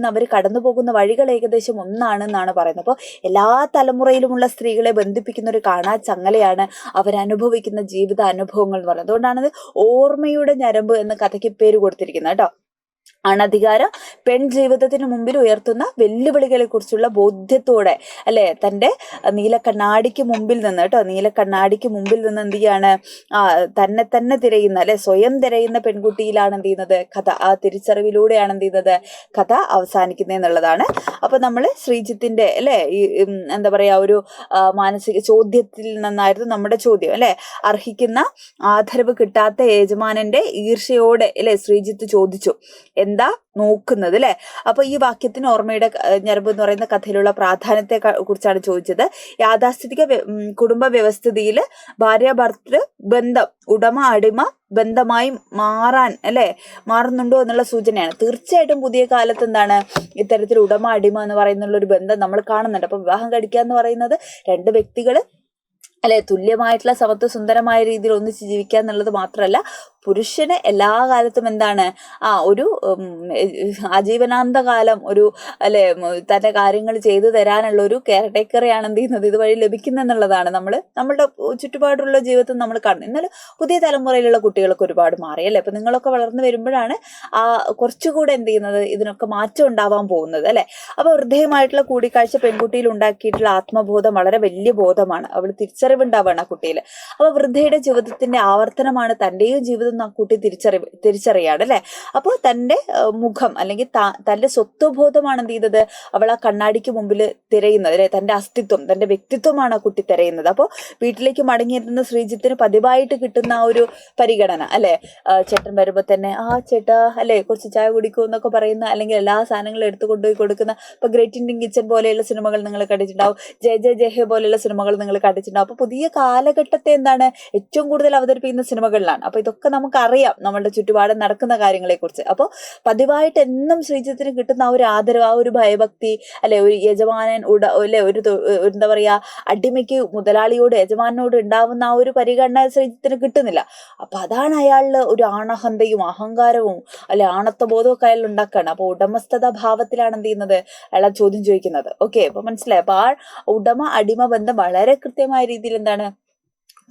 അവർ കടന്നു പോകുന്ന വഴികൾ ഏകദേശം ഒന്നാണെന്നാണ് പറയുന്നത്. അപ്പോൾ എല്ലാ തലമുറയിലുമുള്ള സ്ത്രീകളെ ബന്ധിപ്പിക്കുന്ന ഒരു കാണാ ചങ്ങലയാണ് അവരനുഭവിക്കുന്ന ജീവിത അനുഭവങ്ങൾ എന്ന് പറയുന്നത്. അതുകൊണ്ടാണ് ഓർമ്മയുടെ ഞരമ്പ് എന്ന കഥയ്ക്ക് പേര് കൊടുത്തിരിക്കുന്നത് കേട്ടോ. അണധികാരം പെൺ ജീവിതത്തിന് മുമ്പിൽ ഉയർത്തുന്ന വെല്ലുവിളികളെ കുറിച്ചുള്ള ബോധ്യത്തോടെ തൻ്റെ നീലക്കണ്ണാടിക്ക് മുമ്പിൽ നിന്ന് എന്ത് ചെയ്യാണ്? തന്നെ തിരയുന്ന സ്വയം തിരയുന്ന പെൺകുട്ടിയിലാണ് എന്ത് ചെയ്യുന്നത്? കഥ. ആ തിരിച്ചറിവിലൂടെയാണ് എന്ത് ചെയ്യുന്നത്? കഥ അവസാനിക്കുന്നത് എന്നുള്ളതാണ്. അപ്പൊ നമ്മൾ ശ്രീജിത്തിന്റെ ഈ ഒരു മാനസിക ചോദ്യത്തിൽ നിന്നായിരുന്നു നമ്മുടെ ചോദ്യം അർഹിക്കുന്ന ആദരവ് കിട്ടാത്ത യജമാനന്റെ ഈർഷ്യയോടെ ശ്രീജിത്ത് ചോദിച്ചു, എന്താ നോക്കുന്നത് അപ്പൊ ഈ വാക്യത്തിന് ഓർമ്മയുടെ ഞരമ്പ് എന്ന് പറയുന്ന കഥയിലുള്ള പ്രാധാന്യത്തെ കുറിച്ചാണ് ചോദിച്ചത്. യാഥാസ്ഥിതിക കുടുംബ വ്യവസ്ഥിതിയിൽ ഭാര്യ ഭർത്തൃ ബന്ധം ഉടമ അടിമ ബന്ധമായി മാറുന്നുണ്ടോ എന്നുള്ള സൂചനയാണ്. തീർച്ചയായിട്ടും പുതിയ കാലത്ത് എന്താണ് ഇത്തരത്തിൽ ഉടമ അടിമ എന്ന് പറയുന്നുള്ള ഒരു ബന്ധം നമ്മൾ കാണുന്നുണ്ട്. അപ്പൊ വിവാഹം കഴിക്കുക എന്ന് പറയുന്നത് 2 വ്യക്തികൾ തുല്യമായിട്ടുള്ള സമത്വ സുന്ദരമായ രീതിയിൽ ഒന്നിച്ച് ജീവിക്കുക എന്നുള്ളത് മാത്രമല്ല, പുരുഷന് എല്ലാ കാലത്തും എന്താണ് ഒരു ആജീവനാന്ത കാലം ഒരു അല്ലെ തന്റെ കാര്യങ്ങൾ ചെയ്തു തരാനുള്ള ഒരു കെയർ ടേക്കറെയാണ് എന്ത് ചെയ്യുന്നത് ഇതുവഴി ലഭിക്കുന്നെന്നുള്ളതാണ് നമ്മളുടെ ചുറ്റുപാടുള്ള ജീവിതത്തിൽ നമ്മൾ കാണുന്നത്. എന്നാലും പുതിയ തലമുറയിലുള്ള കുട്ടികളൊക്കെ ഒരുപാട് മാറി അല്ലെ. അപ്പൊ നിങ്ങളൊക്കെ വളർന്നു വരുമ്പോഴാണ് കുറച്ചുകൂടെ എന്ത് ചെയ്യുന്നത് ഇതിനൊക്കെ മാറ്റം ഉണ്ടാവാൻ പോകുന്നത് അല്ലെ. അപ്പൊ ഹൃദയമായിട്ടുള്ള കൂടിക്കാഴ്ച പെൺകുട്ടിയിൽ ഉണ്ടാക്കിയിട്ടുള്ള ആത്മബോധം വളരെ വലിയ ബോധമാണ്. അവൾ തിരിച്ചറിവുണ്ടാവാണ് ആ കുട്ടിയിൽ. അപ്പൊ വൃദ്ധയുടെ ജീവിതത്തിന്റെ ആവർത്തനമാണ് തന്റെയും ജീവിതം ആ കുട്ടി തിരിച്ചറിയാണ് അല്ലെ. അപ്പോൾ തന്റെ മുഖം അല്ലെങ്കിൽ തന്റെ സ്വത്വബോധമാണ് എന്ത് ചെയ്തത് അവൾ ആ കണ്ണാടിക്ക് മുമ്പിൽ തിരയുന്നത് അല്ലെ. തന്റെ അസ്തിത്വം തന്റെ വ്യക്തിത്വമാണ് ആ കുട്ടി തിരയുന്നത്. അപ്പോൾ വീട്ടിലേക്ക് മടങ്ങിയെത്തുന്ന ശ്രീജിത്തിന് പതിവായിട്ട് കിട്ടുന്ന ആ ഒരു പരിഗണന അല്ലെ. ചേട്ടൻ വരുമ്പോ തന്നെ ചേട്ടാ അല്ലെ കുറച്ച് ചായ കുടിക്കൂ എന്നൊക്കെ പറയുന്ന, അല്ലെങ്കിൽ എല്ലാ സാധനങ്ങളും എടുത്തു കൊണ്ടുപോയി കൊടുക്കുന്ന, ഇപ്പൊ ഗ്രേറ്റ് ഇന്ത്യൻ കിച്ചൺ പോലെയുള്ള സിനിമകൾ നിങ്ങൾ കണ്ടിട്ടുണ്ടാവും, ജയ ജയ ജയ പോലെയുള്ള സിനിമകൾ നിങ്ങൾ കണ്ടിട്ടുണ്ടാവും. അപ്പൊ പുതിയ കാലഘട്ടത്തെ എന്താണ് ഏറ്റവും കൂടുതൽ അവതരിപ്പിക്കുന്ന സിനിമകളിലാണ്. അപ്പൊ ഇതൊക്കെ നമുക്കറിയാം നമ്മളുടെ ചുറ്റുപാടും നടക്കുന്ന കാര്യങ്ങളെ കുറിച്ച്. അപ്പോൾ പതിവായിട്ട് എന്നും ശ്രീജിത്തിന് കിട്ടുന്ന ആ ഒരു ആദരവ്, ആ ഒരു ഭയഭക്തി അല്ലെ, ഒരു യജമാനൻ അല്ലെ ഒരു എന്താ പറയാ അടിമയ്ക്ക് മുതലാളിയോട് യജമാനോട് ഉണ്ടാവുന്ന ആ ഒരു പരിഗണന ശ്രീജിത്തിന് കിട്ടുന്നില്ല. അപ്പൊ അതാണ് അയാളില് ഒരു ആണഹന്തയും അഹങ്കാരവും അല്ലെ ആണത്വബോധവും ഒക്കെ അയാൾ ഉണ്ടാക്കുകയാണ്. അപ്പൊ ഉടമസ്ഥത ഭാവത്തിലാണ് എന്ത് ചെയ്യുന്നത് അയാൾ ചോദ്യം ചോദിക്കുന്നത്. ഓക്കെ, അപ്പൊ മനസ്സിലായി. അപ്പൊ ആ ഉടമ അടിമ ബന്ധം വളരെ കൃത്യമായ രീതിയിൽ എന്താണ്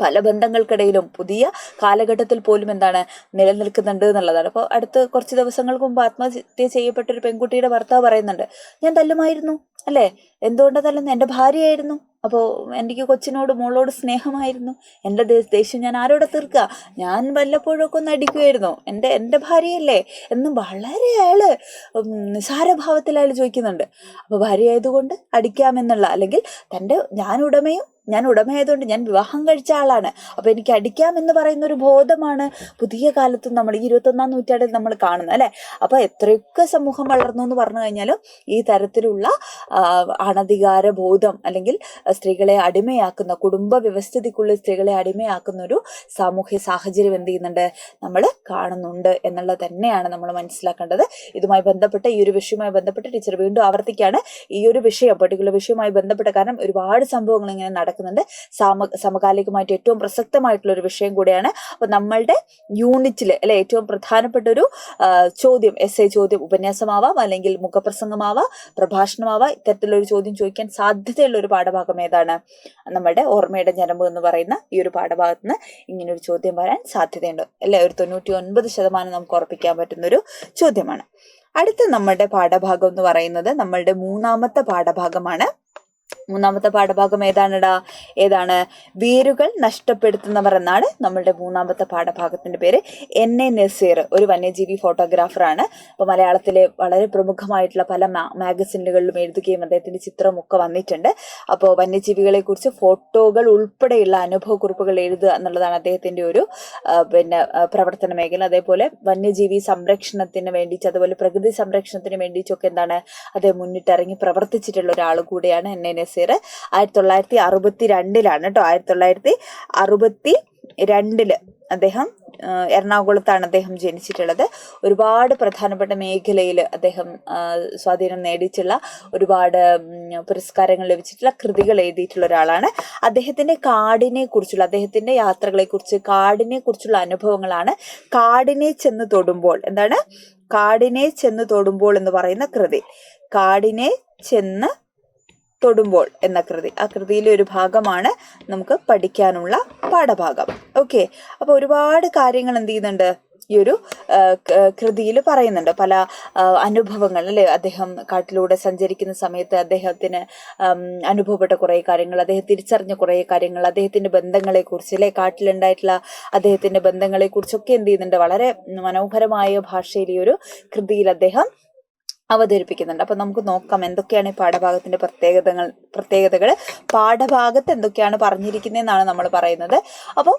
പല ബന്ധങ്ങൾക്കിടയിലും പുതിയ കാലഘട്ടത്തിൽ പോലും എന്താണ് നിലനിൽക്കുന്നുണ്ട് എന്നുള്ളതാണ്. അപ്പോൾ അടുത്ത് കുറച്ച് ദിവസങ്ങൾക്ക് മുമ്പ് ആത്മഹത്യ ചെയ്യപ്പെട്ട ഒരു പെൺകുട്ടിയുടെ ഭർത്താവ് പറയുന്നുണ്ട്, ഞാൻ തല്ലുമായിരുന്നു അല്ലെ. എന്തുകൊണ്ടാ തല്ലുന്നത്? എൻ്റെ ഭാര്യയായിരുന്നു. അപ്പോൾ എനിക്ക് കൊച്ചിനോട് മോളോട് സ്നേഹമായിരുന്നു. എൻ്റെ ദേഷ്യം ഞാൻ ആരോടെ തീർക്കുക? ഞാൻ വല്ലപ്പോഴൊക്കെ ഒന്ന് അടിക്കുമായിരുന്നു, എൻ്റെ ഭാര്യയല്ലേ എന്നും വളരെ അയാള് നിസാരഭാവത്തിൽ അയാൾ ചോദിക്കുന്നുണ്ട്. അപ്പോൾ ഭാര്യ ആയതുകൊണ്ട് അടിക്കാമെന്നുള്ള, അല്ലെങ്കിൽ ഞാൻ ഉടമയായതുകൊണ്ട് ഞാൻ വിവാഹം കഴിച്ച ആളാണ്, അപ്പൊ എനിക്ക് അടിക്കാം എന്ന് പറയുന്ന ഒരു ബോധമാണ് പുതിയ കാലത്ത് നമ്മൾ ഈ 21-ാം നൂറ്റാണ്ടിൽ നമ്മൾ കാണുന്നത് അല്ലെ. അപ്പൊ എത്രയൊക്കെ സമൂഹം വളർന്നു എന്ന് പറഞ്ഞു കഴിഞ്ഞാലും ഈ തരത്തിലുള്ള അനധികാര ബോധം അല്ലെങ്കിൽ സ്ത്രീകളെ അടിമയാക്കുന്ന, കുടുംബ വ്യവസ്ഥിതിക്കുള്ളിൽ സ്ത്രീകളെ അടിമയാക്കുന്ന ഒരു സാമൂഹ്യ സാഹചര്യം എന്ത് ചെയ്യുന്നുണ്ട് നമ്മൾ കാണുന്നുണ്ട് എന്നുള്ളത് തന്നെയാണ് നമ്മൾ മനസ്സിലാക്കേണ്ടത്. ഇതുമായി ബന്ധപ്പെട്ട് ഈ ഒരു വിഷയവുമായി ബന്ധപ്പെട്ട് ടീച്ചർ വീണ്ടും ആവർത്തിക്കുകയാണ്. ഈ ഒരു വിഷയം പർട്ടിക്കുലർ വിഷയവുമായി ബന്ധപ്പെട്ട കാരണം ഒരുപാട് സംഭവങ്ങൾ ഇങ്ങനെ നടക്കുന്നുണ്ട്. സമകാലികമായിട്ട് ഏറ്റവും പ്രസക്തമായിട്ടുള്ള ഒരു വിഷയം കൂടെയാണ്. അപ്പൊ നമ്മളുടെ യൂണിറ്റില് അല്ലെ ഏറ്റവും പ്രധാനപ്പെട്ട ഒരു ചോദ്യം, എസ്സേ ചോദ്യം, ഉപന്യാസമാവാം അല്ലെങ്കിൽ മുഖപ്രസംഗമാവാം, പ്രഭാഷണമാവാം, ഇത്തരത്തിലൊരു ചോദ്യം ചോദിക്കാൻ സാധ്യതയുള്ള ഒരു പാഠഭാഗം ഏതാണ്? നമ്മുടെ ഓർമ്മയുടെ ഞരമ്പ് എന്ന് പറയുന്ന ഈ ഒരു പാഠഭാഗത്ത് നിന്ന് ഇങ്ങനൊരു ചോദ്യം വരാൻ സാധ്യതയുണ്ട് അല്ലെ. ഒരു 99% നമുക്ക് ഉറപ്പിക്കാൻ പറ്റുന്ന ഒരു ചോദ്യമാണ്. അടുത്ത നമ്മുടെ പാഠഭാഗം എന്ന് പറയുന്നത് നമ്മളുടെ മൂന്നാമത്തെ പാഠഭാഗമാണ്. മൂന്നാമത്തെ പാഠഭാഗം ഏതാണ്? വേരുകൾ നഷ്ടപ്പെടുത്തുന്നവർ എന്നാണ് നമ്മളുടെ മൂന്നാമത്തെ പാഠഭാഗത്തിന്റെ പേര്. NA നസീർ ഒരു വന്യജീവി ഫോട്ടോഗ്രാഫറാണ്. അപ്പൊ മലയാളത്തിലെ വളരെ പ്രമുഖമായിട്ടുള്ള പല മാഗസിനുകളിലും എഴുതുകയും അദ്ദേഹത്തിന്റെ ചിത്രമൊക്കെ വന്നിട്ടുണ്ട്. അപ്പോൾ വന്യജീവികളെ കുറിച്ച് ഫോട്ടോകൾ ഉൾപ്പെടെയുള്ള അനുഭവക്കുറിപ്പുകൾ എഴുതുക എന്നുള്ളതാണ് അദ്ദേഹത്തിന്റെ ഒരു പ്രവർത്തന മേഖല. അതേപോലെ വന്യജീവി സംരക്ഷണത്തിന് വേണ്ടിയിട്ട്, അതുപോലെ പ്രകൃതി സംരക്ഷണത്തിന് വേണ്ടിയിട്ടൊക്കെ അദ്ദേഹം മുന്നിട്ടിറങ്ങി പ്രവർത്തിച്ചിട്ടുള്ള ഒരാൾ കൂടിയാണ് NA നസീർ. 1962 കേട്ടോ. 1962 അദ്ദേഹം എറണാകുളത്താണ് അദ്ദേഹം ജനിച്ചിട്ടുള്ളത്. ഒരുപാട് പ്രധാനപ്പെട്ട മേഖലയിൽ അദ്ദേഹം സ്വാധീനം നേടിയിട്ടുള്ള, ഒരുപാട് പുരസ്കാരങ്ങൾ ലഭിച്ചിട്ടുള്ള കൃതികൾ എഴുതിയിട്ടുള്ള ഒരാളാണ്. അദ്ദേഹത്തിന്റെ കാടിനെ കുറിച്ചുള്ള, അദ്ദേഹത്തിന്റെ യാത്രകളെ കുറിച്ച്, കാടിനെ കുറിച്ചുള്ള അനുഭവങ്ങളാണ് കാടിനെ ചെന്ന് തൊടുമ്പോൾ. എന്താണ്? കാടിനെ ചെന്ന് തൊടുമ്പോൾ എന്ന് പറയുന്ന കൃതി. കാടിനെ ചെന്ന് തൊടുമ്പോൾ എന്ന കൃതി, ആ കൃതിയിലെ ഒരു ഭാഗമാണ് നമുക്ക് പഠിക്കാനുള്ള പാഠഭാഗം. ഓക്കെ, അപ്പൊ ഒരുപാട് കാര്യങ്ങൾ എന്ത് ചെയ്യുന്നുണ്ട് ഈ ഒരു കൃതിയിൽ പറയുന്നുണ്ട്. പല അനുഭവങ്ങൾ അല്ലെ, അദ്ദേഹം കാട്ടിലൂടെ സഞ്ചരിക്കുന്ന സമയത്ത് അദ്ദേഹത്തിന് അനുഭവപ്പെട്ട കുറേ കാര്യങ്ങൾ, അദ്ദേഹം തിരിച്ചറിഞ്ഞ കുറേ കാര്യങ്ങൾ, അദ്ദേഹത്തിന്റെ ബന്ധങ്ങളെ കുറിച്ച് അല്ലെ, കാട്ടിലുണ്ടായിട്ടുള്ള അദ്ദേഹത്തിന്റെ ബന്ധങ്ങളെ കുറിച്ചൊക്കെ എന്ത് ചെയ്യുന്നുണ്ട് വളരെ മനോഹരമായ ഭാഷയിൽ ഈ ഒരു കൃതിയിൽ അദ്ദേഹം അവതരിപ്പിക്കുന്നുണ്ട്. അപ്പൊ നമുക്ക് നോക്കാം എന്തൊക്കെയാണ് ഈ പാഠഭാഗത്തിന്റെ പ്രത്യേകതകൾ, പാഠഭാഗത്ത് എന്തൊക്കെയാണ് പറഞ്ഞിരിക്കുന്നതെന്നാണ് നമ്മൾ പറയുന്നത്. അപ്പൊ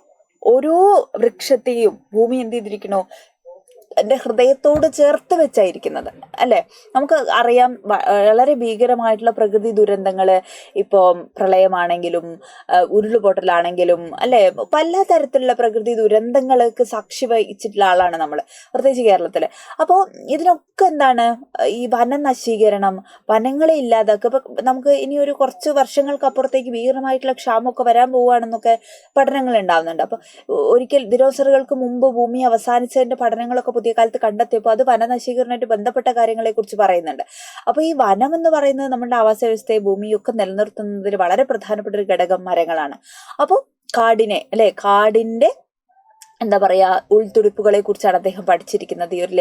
ഓരോ വൃക്ഷത്തെയും ഭൂമി എന്ത് ചെയ്തിരിക്കണോ എൻ്റെ ഹൃദയത്തോട് ചേർത്ത് വെച്ചായിരിക്കുന്നത്. അല്ലെ? നമുക്ക് അറിയാം വളരെ ഭീകരമായിട്ടുള്ള പ്രകൃതി ദുരന്തങ്ങൾ, ഇപ്പോൾ പ്രളയമാണെങ്കിലും ഉരുളുപൊട്ടലാണെങ്കിലും അല്ലെ, പല തരത്തിലുള്ള പ്രകൃതി ദുരന്തങ്ങൾക്ക് സാക്ഷി വഹിച്ചിട്ടുള്ള ആളാണ് നമ്മൾ, പ്രത്യേകിച്ച് കേരളത്തില്. അപ്പോൾ ഇതിനൊക്കെ എന്താണ് ഈ വന നശീകരണം, വനങ്ങളെ ഇല്ലാതാക്കുക. ഇപ്പൊ നമുക്ക് ഇനി ഒരു കുറച്ച് വർഷങ്ങൾക്കപ്പുറത്തേക്ക് ഭീകരമായിട്ടുള്ള ക്ഷാമമൊക്കെ വരാൻ പോവുകയാണെന്നൊക്കെ പഠനങ്ങൾ ഉണ്ടാവുന്നുണ്ട്. അപ്പൊ ഒരിക്കൽ ദിനോസറുകൾക്ക് മുമ്പ് ഭൂമി അവസാനിച്ചതിന്റെ പഠനങ്ങളൊക്കെ പുതിയ കാലത്ത് കണ്ടെത്തിയപ്പോൾ അത് വനനശീകരണമായിട്ട് ബന്ധപ്പെട്ട കാര്യങ്ങളെ കുറിച്ച് പറയുന്നുണ്ട്. അപ്പൊ ഈ വനം എന്ന് പറയുന്നത് നമ്മുടെ ആവാസ വ്യവസ്ഥയെ, ഭൂമിയൊക്കെ നിലനിർത്തുന്നതിൽ വളരെ പ്രധാനപ്പെട്ട ഒരു ഘടകം മരങ്ങളാണ്. അപ്പോൾ കാടിനെ അല്ലെ, കാടിന്റെ എന്താ പറയാ ഉൾത്തുടിപ്പുകളെ കുറിച്ചാണ് അദ്ദേഹം പഠിച്ചിരിക്കുന്നത്, ഈ ഒരു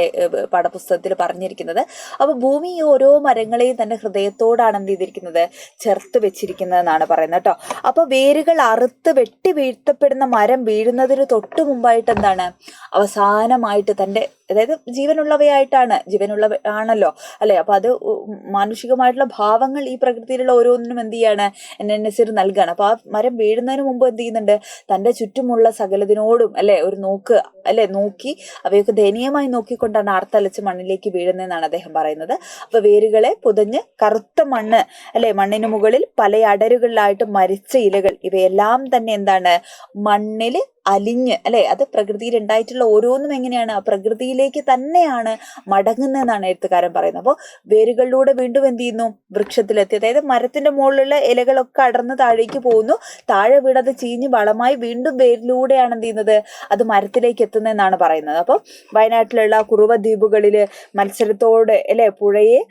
പാഠപുസ്തകത്തിൽ പറഞ്ഞിരിക്കുന്നത്. അപ്പൊ ഭൂമി ഈ ഓരോ മരങ്ങളെയും തന്നെ ഹൃദയത്തോടാണ് എന്ത് ചെയ്തിരിക്കുന്നത്, ചേർത്ത് വെച്ചിരിക്കുന്നത് എന്നാണ് പറയുന്നത് കേട്ടോ. അപ്പൊ വേരുകൾ അറുത്ത് വെട്ടി വീഴ്ത്തപ്പെടുന്ന മരം വീഴുന്നതിന് തൊട്ടു മുമ്പായിട്ട് എന്താണ്, അവസാനമായിട്ട് തന്റെ, അതായത് ജീവനുള്ളവയാണല്ലോ അല്ലെ, അപ്പൊ അത് മാനുഷികമായിട്ടുള്ള ഭാവങ്ങൾ ഈ പ്രകൃതിയിലുള്ള ഓരോന്നിനും എന്ത് ചെയ്യാണ്, നസീർ നൽകുകയാണ്. അപ്പൊ ആ മരം വീഴുന്നതിന് മുമ്പ് എന്ത് ചെയ്യുന്നുണ്ട്, തന്റെ ചുറ്റുമുള്ള സകലതിനോടും അല്ലെ ഒരു നോക്ക് നോക്കി അവയൊക്കെ ദയനീയമായി നോക്കിക്കൊണ്ടാണ് ആർത്തലച്ച് മണ്ണിലേക്ക് വീഴുന്നതെന്നാണ് അദ്ദേഹം പറയുന്നത്. അപ്പൊ വേരുകളെ പുതഞ്ഞ് കറുത്ത മണ്ണ് അല്ലെ, മണ്ണിന് മുകളിൽ പല അടരുകളിലായിട്ട് മരിച്ച ഇലകൾ, ഇവയെല്ലാം തന്നെ എന്താണ്, മണ്ണില് അലിഞ്ഞ് അല്ലെ, അത് പ്രകൃതിയിൽ ഉണ്ടായിട്ടുള്ള ഓരോന്നും എങ്ങനെയാണ് പ്രകൃതിയിലേക്ക് തന്നെയാണ് മടങ്ങുന്നതെന്നാണ് എഴുത്തുകാരൻ പറയുന്നത്. അപ്പോൾ വേരുകളിലൂടെ വീണ്ടും എന്ത് ചെയ്യുന്നു, വൃക്ഷത്തിലെത്തി, അതായത് മരത്തിന്റെ മുകളിലുള്ള ഇലകളൊക്കെ അടർന്ന് താഴേക്ക് പോകുന്നു, താഴെ വീണത് ചീഞ്ഞ് വളമായി വീണ്ടും വേരിലൂടെയാണ് എന്ത് ചെയ്യുന്നത്, അത് മരത്തിലേക്ക് എത്തുന്നതെന്നാണ് പറയുന്നത്. അപ്പോൾ വയനാട്ടിലുള്ള കുറുവ ദ്വീപുകളില് മത്സരത്തോടെ അല്ലെ പുഴയെ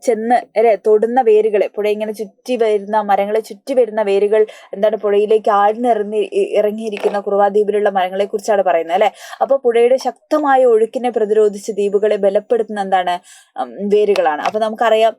ചെന്ന് അല്ലെ തൊടുന്ന വേരുകളെ, പുഴ ഇങ്ങനെ ചുറ്റി വരുന്ന, മരങ്ങളെ ചുറ്റി വരുന്ന വേരുകൾ എന്താണ്, പുഴയിലേക്ക് ഇറങ്ങിയിരിക്കുന്ന കുറുവ ദ്വീപിലുള്ള മരങ്ങളെ കുറിച്ചാണ് പറയുന്നത് അല്ലെ. അപ്പൊ പുഴയുടെ ശക്തമായ ഒഴുക്കിനെ പ്രതിരോധിച്ച് ദ്വീപുകളെ ബലപ്പെടുത്തുന്ന എന്താണ്, വേരുകളാണ്. അപ്പൊ നമുക്കറിയാം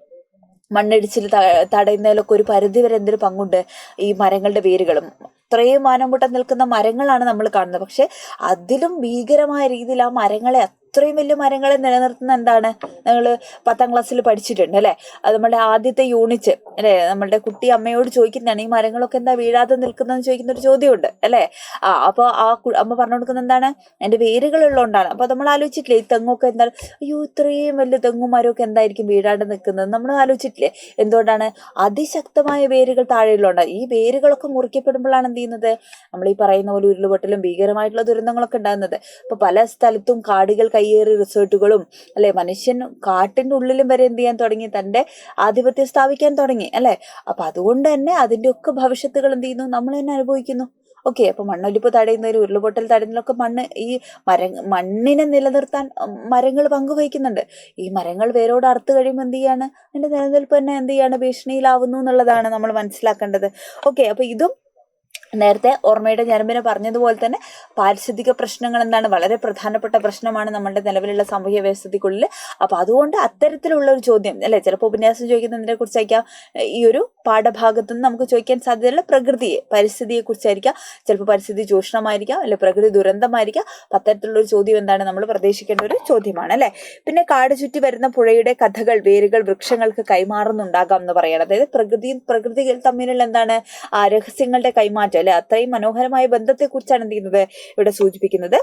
മണ്ണിടിച്ചിൽ തടയുന്നതിലൊക്കെ ഒരു പരിധിവരെ എന്തൊരു പങ്കുണ്ട് ഈ മരങ്ങളുടെ വേരുകളും. അത്രയും വാനംപുട്ടം നിൽക്കുന്ന മരങ്ങളാണ് നമ്മൾ കാണുന്നത്. പക്ഷെ അതിലും ഭീകരമായ രീതിയിൽ ആ മരങ്ങളെ, അത്രയും വലിയ മരങ്ങളെ നിലനിർത്തുന്ന എന്താണ്, നിങ്ങൾ 10ാം ക്ലാസ്സിൽ പഠിച്ചിട്ടുണ്ട് അല്ലെ. അത് നമ്മുടെ ആദ്യത്തെ യൂണിറ്റ് അല്ലെ, നമ്മളുടെ കുട്ടി അമ്മയോട് ചോദിക്കുന്നതാണ്, ഈ മരങ്ങളൊക്കെ എന്താ വീഴാതെ നിൽക്കുന്നതെന്ന് ചോദിക്കുന്ന ഒരു ചോദ്യമുണ്ട് അല്ലെ. അപ്പൊ ആ അമ്മ പറഞ്ഞു കൊടുക്കുന്നത് എന്താണ്, എന്റെ വേരുകൾ ഉള്ളതുകൊണ്ടാണ്. അപ്പൊ നമ്മൾ ആലോചിച്ചിട്ടില്ലേ, ഈ തെങ്ങൊക്കെ എന്താണ്, അയ്യോ ഇത്രയും വലിയ തെങ്ങും മരമൊക്കെ എന്തായിരിക്കും വീഴാണ്ട് നിൽക്കുന്നത്, നമ്മൾ ആലോചിച്ചിട്ടില്ലേ, എന്തുകൊണ്ടാണ്, അതിശക്തമായ വേരുകൾ താഴെയുള്ളതുകൊണ്ടാണ്. ഈ വേരുകളൊക്കെ മുറിക്കപ്പെടുമ്പോഴാണ് എന്ത് ചെയ്യുന്നത്, നമ്മൾ ഈ പറയുന്ന പോലെ ഉരുളുപൊട്ടലും ഭീകരമായിട്ടുള്ള ദുരന്തങ്ങളൊക്കെ ഉണ്ടാകുന്നത്. ഇപ്പൊ പല സ്ഥലത്തും കാടുകൾ കയ്യേറി റിസോർട്ടുകളും അല്ലെ, മനുഷ്യൻ കാട്ടിന്റെ ഉള്ളിലും വരെ എന്ത് ചെയ്യാൻ തുടങ്ങി, തന്റെ ആധിപത്യം സ്ഥാപിക്കാൻ തുടങ്ങി അല്ലെ. അപ്പൊ അതുകൊണ്ട് തന്നെ അതിന്റെ ഒക്കെ ഭവിഷ്യത്തുകൾ എന്ത് ചെയ്യുന്നു, നമ്മൾ തന്നെ അനുഭവിക്കുന്നു. ഓക്കെ, അപ്പൊ മണ്ണൊലിപ്പ് തടയുന്നതിലും ഉരുളുപൊട്ടൽ തടയുന്നതിലൊക്കെ മണ്ണിനെ നിലനിർത്താൻ മരങ്ങൾ പങ്കുവഹിക്കുന്നുണ്ട്. ഈ മരങ്ങൾ വേരോട് അറുത്ത് കഴിയുമ്പോൾ എന്ത് ചെയ്യാണ്, അതിന്റെ നിലനിൽപ്പ് തന്നെ എന്ത് ചെയ്യാണ്, ഭീഷണിയിലാവുന്നു എന്നുള്ളതാണ് നമ്മൾ മനസ്സിലാക്കേണ്ടത്. ഓക്കെ, അപ്പൊ ഇതും നേരത്തെ ഓർമ്മയുടെ ഞരമ്പിനെ പറഞ്ഞതുപോലെ തന്നെ പാരിസ്ഥിതിക പ്രശ്നങ്ങൾ എന്താണ്, വളരെ പ്രധാനപ്പെട്ട പ്രശ്നമാണ് നമ്മുടെ നിലവിലുള്ള സാമൂഹ്യ വ്യവസ്ഥയ്ക്കുള്ളിൽ. അപ്പൊ അതുകൊണ്ട് അത്തരത്തിലുള്ള ഒരു ചോദ്യം അല്ലെ, ചിലപ്പോൾ ഉപന്യാസം ചോദിക്കുന്നതിനെ കുറിച്ചായിരിക്കാം, ഈ ഒരു പാഠഭാഗത്തു നിന്ന് നമുക്ക് ചോദിക്കാൻ സാധ്യതയുള്ള പരിസ്ഥിതിയെ കുറിച്ചായിരിക്കാം, ചിലപ്പോൾ പരിസ്ഥിതി ചൂഷണമായിരിക്കാം അല്ലെ, പ്രകൃതി ദുരന്തമായിരിക്കാം. അത്തരത്തിലുള്ള ഒരു ചോദ്യം എന്താണ്, നമ്മൾ പ്രതീക്ഷിക്കേണ്ട ഒരു ചോദ്യമാണ് അല്ലെ. പിന്നെ കാട് ചുറ്റി വരുന്ന പുഴയുടെ കഥകൾ വേരുകൾ വൃക്ഷങ്ങൾക്ക് കൈമാറുന്നുണ്ടാകാം എന്ന് പറയണം. അതായത് പ്രകൃതികൾ തമ്മിലുള്ള എന്താണ്, രഹസ്യങ്ങളുടെ കൈമാറ്റം അല്ലെ, അത്രയും മനോഹരമായ ബന്ധത്തെ കുറിച്ചാണ് എന്ത് ചെയ്യുന്നത് ഇവിടെ സൂചിപ്പിക്കുന്നത്.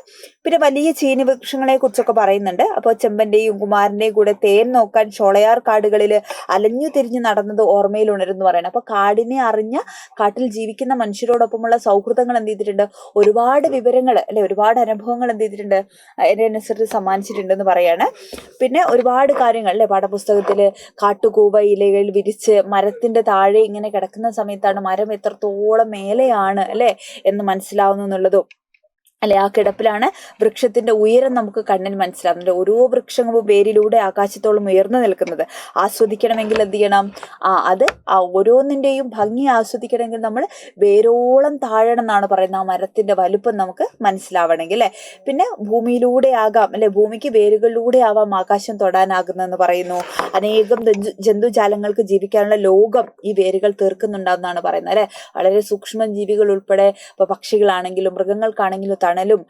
പിന്നെ വലിയ ചീനി വൃക്ഷങ്ങളെ കുറിച്ചൊക്കെ പറയുന്നുണ്ട്. അപ്പോൾ ചെമ്പന്റെയും കുമാരന്റെയും കൂടെ തേൻ നോക്കാൻ ഷോളയാർ കാടുകളിൽ അലഞ്ഞു തിരിഞ്ഞു നടന്നത് ഓർമ്മയിൽ ഉണരുന്നു പറയണം. അപ്പൊ കാടിനെ അറിഞ്ഞ, കാട്ടിൽ ജീവിക്കുന്ന മനുഷ്യരോടൊപ്പമുള്ള സൗഹൃദങ്ങൾ എന്ത് ചെയ്തിട്ടുണ്ട്, ഒരുപാട് വിവരങ്ങൾ അല്ലെ, ഒരുപാട് അനുഭവങ്ങൾ എന്ത് ചെയ്തിട്ടുണ്ട്, അതിനനുസരിച്ച് സമ്മാനിച്ചിട്ടുണ്ടെന്ന് പറയാണ്. പിന്നെ ഒരുപാട് കാര്യങ്ങൾ അല്ലെ പാഠപുസ്തകത്തില്, കാട്ടുകൂവ ഇലകൾ വിരിച്ച് മരത്തിന്റെ താഴെ ഇങ്ങനെ കിടക്കുന്ന സമയത്താണ് മരം എത്രത്തോളം മേലെയാണ് അല്ലെ എന്ന് മനസ്സിലാവുന്നു എന്നുള്ളതും അല്ലെ. ആ കിടപ്പിലാണ് വൃക്ഷത്തിന്റെ ഉയരം നമുക്ക് കണ്ണിന് മനസ്സിലാവുന്നുണ്ട്. ഓരോ വൃക്ഷവും വേരിലൂടെ ആകാശത്തോളം ഉയർന്നു നിൽക്കുന്നത്. ആസ്വദിക്കണമെങ്കിൽ എന്ത് ചെയ്യണം, അത് ഓരോന്നിന്റെയും ഭംഗി ആസ്വദിക്കണമെങ്കിൽ നമ്മൾ വേരോളം താഴണം എന്നാണ് പറയുന്നത്. ആ മരത്തിന്റെ വലുപ്പം നമുക്ക് മനസ്സിലാവണമെങ്കിൽ അല്ലെ. പിന്നെ ഭൂമിയിലൂടെ ആകാം അല്ലെ, ഭൂമിക്ക് വേരുകളിലൂടെ ആവാം ആകാശം തൊടാനാകുന്നെന്ന് പറയുന്നു. അനേകം ജന്തുജാലങ്ങൾക്ക് ജീവിക്കാനുള്ള ലോകം ഈ വേരുകൾ തീർക്കുന്നുണ്ടാവുന്നതാണ് പറയുന്നത് അല്ലെ. വളരെ സൂക്ഷ്മ ജീവികൾ ഉൾപ്പെടെ, ഇപ്പൊ പക്ഷികളാണെങ്കിലും മൃഗങ്ങൾക്കാണെങ്കിലും തണലും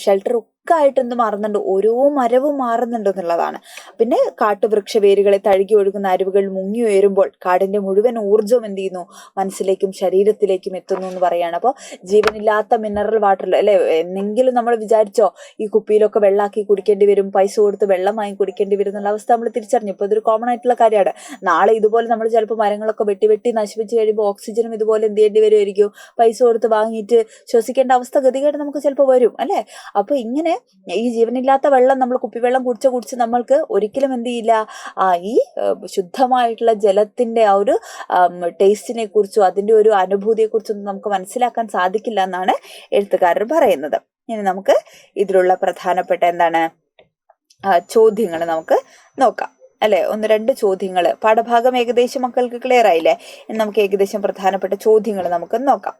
ഷെൽട്ടറും ഒക്കെ ആയിട്ട് എന്ത് മാറുന്നുണ്ട്, ഓരോ മരവും മാറുന്നുണ്ട് എന്നുള്ളതാണ്. പിന്നെ കാട്ടുവൃക്ഷ വേരുകളെ തഴുകി ഒഴുകുന്ന അരുവികൾ മുങ്ങി ഉയരുമ്പോൾ കാടിന്റെ മുഴുവൻ ഊർജ്ജവും എന്ത് ചെയ്യുന്നു, മനസ്സിലേക്കും ശരീരത്തിലേക്കും എത്തുന്നു എന്ന് പറയാണ്. അപ്പോൾ ജീവനില്ലാത്ത മിനറൽ വാട്ടറിൽ അല്ലെ, എന്നെങ്കിലും നമ്മൾ വിചാരിച്ചോ ഈ കുപ്പിയിലൊക്കെ വെള്ളമാക്കി കുടിക്കേണ്ടി വരും, പൈസ കൊടുത്ത് വെള്ളം വാങ്ങി കുടിക്കേണ്ടി വരും എന്നുള്ള അവസ്ഥ നമ്മൾ തിരിച്ചറിഞ്ഞു. ഇപ്പൊ ഇതൊരു കോമൺ ആയിട്ടുള്ള കാര്യമാണ്. നാളെ ഇതുപോലെ നമ്മൾ ചിലപ്പോൾ മരങ്ങളൊക്കെ വെട്ടി വെട്ടി നശിപ്പിച്ച് കഴിയുമ്പോൾ ഓക്സിജനും ഇതുപോലെ എന്ത് ചെയ്യേണ്ടി വരുമായിരിക്കും, പൈസ കൊടുത്ത് വാങ്ങിയിട്ട് ശ്വസിക്കേണ്ട അവസ്ഥ ഗതികേട് നമുക്ക് ചിലപ്പോൾ വരും അല്ലെ. അപ്പൊ ഇങ്ങനെ ഈ ജീവനില്ലാത്ത വെള്ളം നമ്മൾ കുപ്പിവെള്ളം കുടിച്ച് നമ്മൾക്ക് ഒരിക്കലും എന്ത് ചെയ്യില്ല, ഈ ശുദ്ധമായിട്ടുള്ള ജലത്തിന്റെ ആ ഒരു ടേസ്റ്റിനെ കുറിച്ചോ അതിന്റെ ഒരു അനുഭൂതിയെ കുറിച്ചൊന്നും നമുക്ക് മനസ്സിലാക്കാൻ സാധിക്കില്ല എന്നാണ് എഴുത്തുകാരൻ പറയുന്നത്. ഇനി നമുക്ക് ഇതിലുള്ള പ്രധാനപ്പെട്ട എന്താണ് ചോദ്യങ്ങൾ നമുക്ക് നോക്കാം അല്ലെ. 1-2 ചോദ്യങ്ങൾ, പാഠഭാഗം ഏകദേശം മക്കൾക്ക് ക്ലിയർ ആയില്ലേ. നമുക്ക് ഏകദേശം പ്രധാനപ്പെട്ട ചോദ്യങ്ങൾ നമുക്ക് നോക്കാം.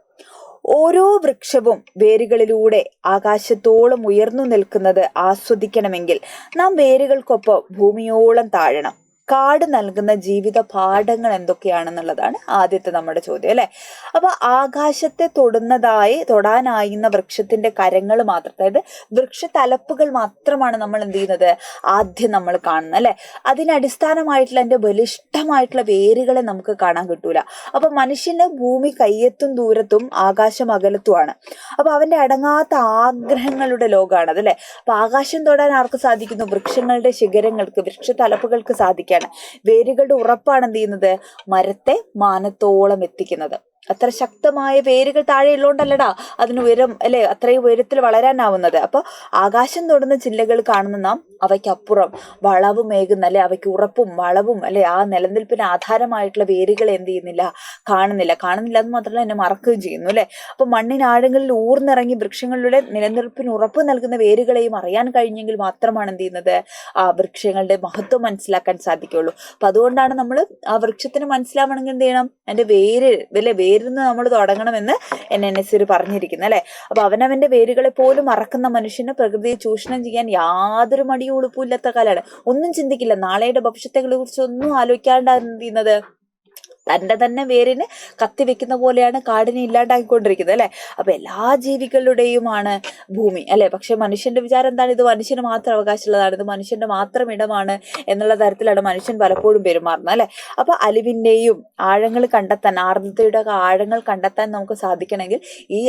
ഓരോ വൃക്ഷവും വേരുകളിലൂടെ ആകാശത്തോളം ഉയർന്നു നിൽക്കുന്നത് ആസ്വദിക്കണമെങ്കിൽ നാം വേരുകൾക്കൊപ്പം ഭൂമിയോളം താഴണം. കാട് നൽകുന്ന ജീവിത പാഠങ്ങൾ എന്തൊക്കെയാണെന്നുള്ളതാണ് ആദ്യത്തെ നമ്മുടെ ചോദ്യം അല്ലെ. അപ്പൊ ആകാശത്തെ തൊടാനായിരുന്ന വൃക്ഷത്തിന്റെ കരങ്ങൾ മാത്രം, അതായത് വൃക്ഷ തലപ്പുകൾ മാത്രമാണ് നമ്മൾ എന്ത് ചെയ്യുന്നത്, ആദ്യം നമ്മൾ കാണുന്നത് അല്ലെ. അതിനടിസ്ഥാനമായിട്ടുള്ള എൻ്റെ ബലിഷ്ഠമായിട്ടുള്ള വേരുകളെ നമുക്ക് കാണാൻ കിട്ടൂല. അപ്പൊ മനുഷ്യന് ഭൂമി കയ്യെത്തും ദൂരത്തും ആകാശം അകലത്തുമാണ്. അപ്പൊ അവന്റെ അടങ്ങാത്ത ആഗ്രഹങ്ങളുടെ ലോകമാണ് അതല്ലേ. അപ്പൊ ആകാശം തൊടാൻ ആർക്ക് സാധിക്കുന്നു, വൃക്ഷങ്ങളുടെ ശിഖരങ്ങൾക്ക്, വൃക്ഷ തലപ്പുകൾക്ക് സാധിക്കാണ്. വേരുകളുടെ ഉറപ്പാണ് എന്ത് ചെയ്യുന്നത്, മരത്തെ മാനത്തോളം എത്തിക്കുന്നത്. അത്ര ശക്തമായ വേരുകൾ താഴെ ഉള്ളോണ്ടല്ലടാ അതിന് ഉയരം അല്ലെ, അത്രയും ഉയരത്തിൽ വളരാനാവുന്നത്. അപ്പൊ ആകാശം തൊടുന്ന ചില്ലകൾ കാണുന്ന നാം അവയ്ക്കപ്പുറം വളവുമേകുന്ന അല്ലെ, അവയ്ക്ക് ഉറപ്പും വളവും അല്ലെ, ആ നിലനിൽപ്പിന് ആധാരമായിട്ടുള്ള വേരുകൾ എന്ത് ചെയ്യുന്നില്ല, കാണുന്നില്ല എന്ന് മാത്രമല്ല എന്നെ മറക്കുകയും ചെയ്യുന്നു അല്ലെ. അപ്പൊ മണ്ണിനാഴങ്ങളിൽ ഊർന്നിറങ്ങി വൃക്ഷങ്ങളുടെ നിലനിൽപ്പിന് ഉറപ്പ് നൽകുന്ന വേരുകളെയും അറിയാൻ കഴിഞ്ഞെങ്കിൽ മാത്രമാണ് എന്ത് ചെയ്യുന്നത്, ആ വൃക്ഷങ്ങളുടെ മഹത്വം മനസ്സിലാക്കാൻ സാധിക്കുള്ളൂ. അപ്പൊ അതുകൊണ്ടാണ് നമ്മൾ ആ വൃക്ഷത്തിന് മനസ്സിലാവണമെങ്കിൽ എന്ത് ചെയ്യണം, അതിന്റെ വേരിൽ നമ്മൾ തുടങ്ങണമെന്ന് NNSR പറഞ്ഞിരിക്കുന്നു അല്ലെ. അപ്പൊ അവനവന്റെ വേരുകളെ പോലും മറക്കുന്ന മനുഷ്യന് പ്രകൃതിയെ ചൂഷണം ചെയ്യാൻ യാതൊരു മടിയും ഉളുപ്പില്ലാത്ത കാലാണ്. ഒന്നും ചിന്തിക്കില്ല, നാളെയുടെ ഭവിഷ്യത്തുകളെ കുറിച്ച് ഒന്നും ആലോചിക്കാണ്ടാണ് എന്ത് ചെയ്യുന്നത്, തന്റെ തന്നെ വേരിന് കത്തിവെക്കുന്ന പോലെയാണ് കാടിനെ ഇല്ലാണ്ടാക്കിക്കൊണ്ടിരിക്കുന്നത് അല്ലെ. അപ്പൊ എല്ലാ ജീവികളുടെയുമാണ് ഭൂമി അല്ലെ. പക്ഷെ മനുഷ്യന്റെ വിചാരം എന്താണ്, ഇത് മനുഷ്യന് മാത്രം അവകാശമുള്ളതാണ്, ഇത് മനുഷ്യന്റെ മാത്രം ഇടമാണ് എന്നുള്ള തരത്തിലാണ് മനുഷ്യൻ പലപ്പോഴും പെരുമാറുന്നത് അല്ലെ. അപ്പൊ അലിവിന്റെയും ആഴങ്ങൾ കണ്ടെത്താൻ, ആർദ്രതയുടെ ആഴങ്ങൾ കണ്ടെത്താൻ നമുക്ക് സാധിക്കണമെങ്കിൽ ഈ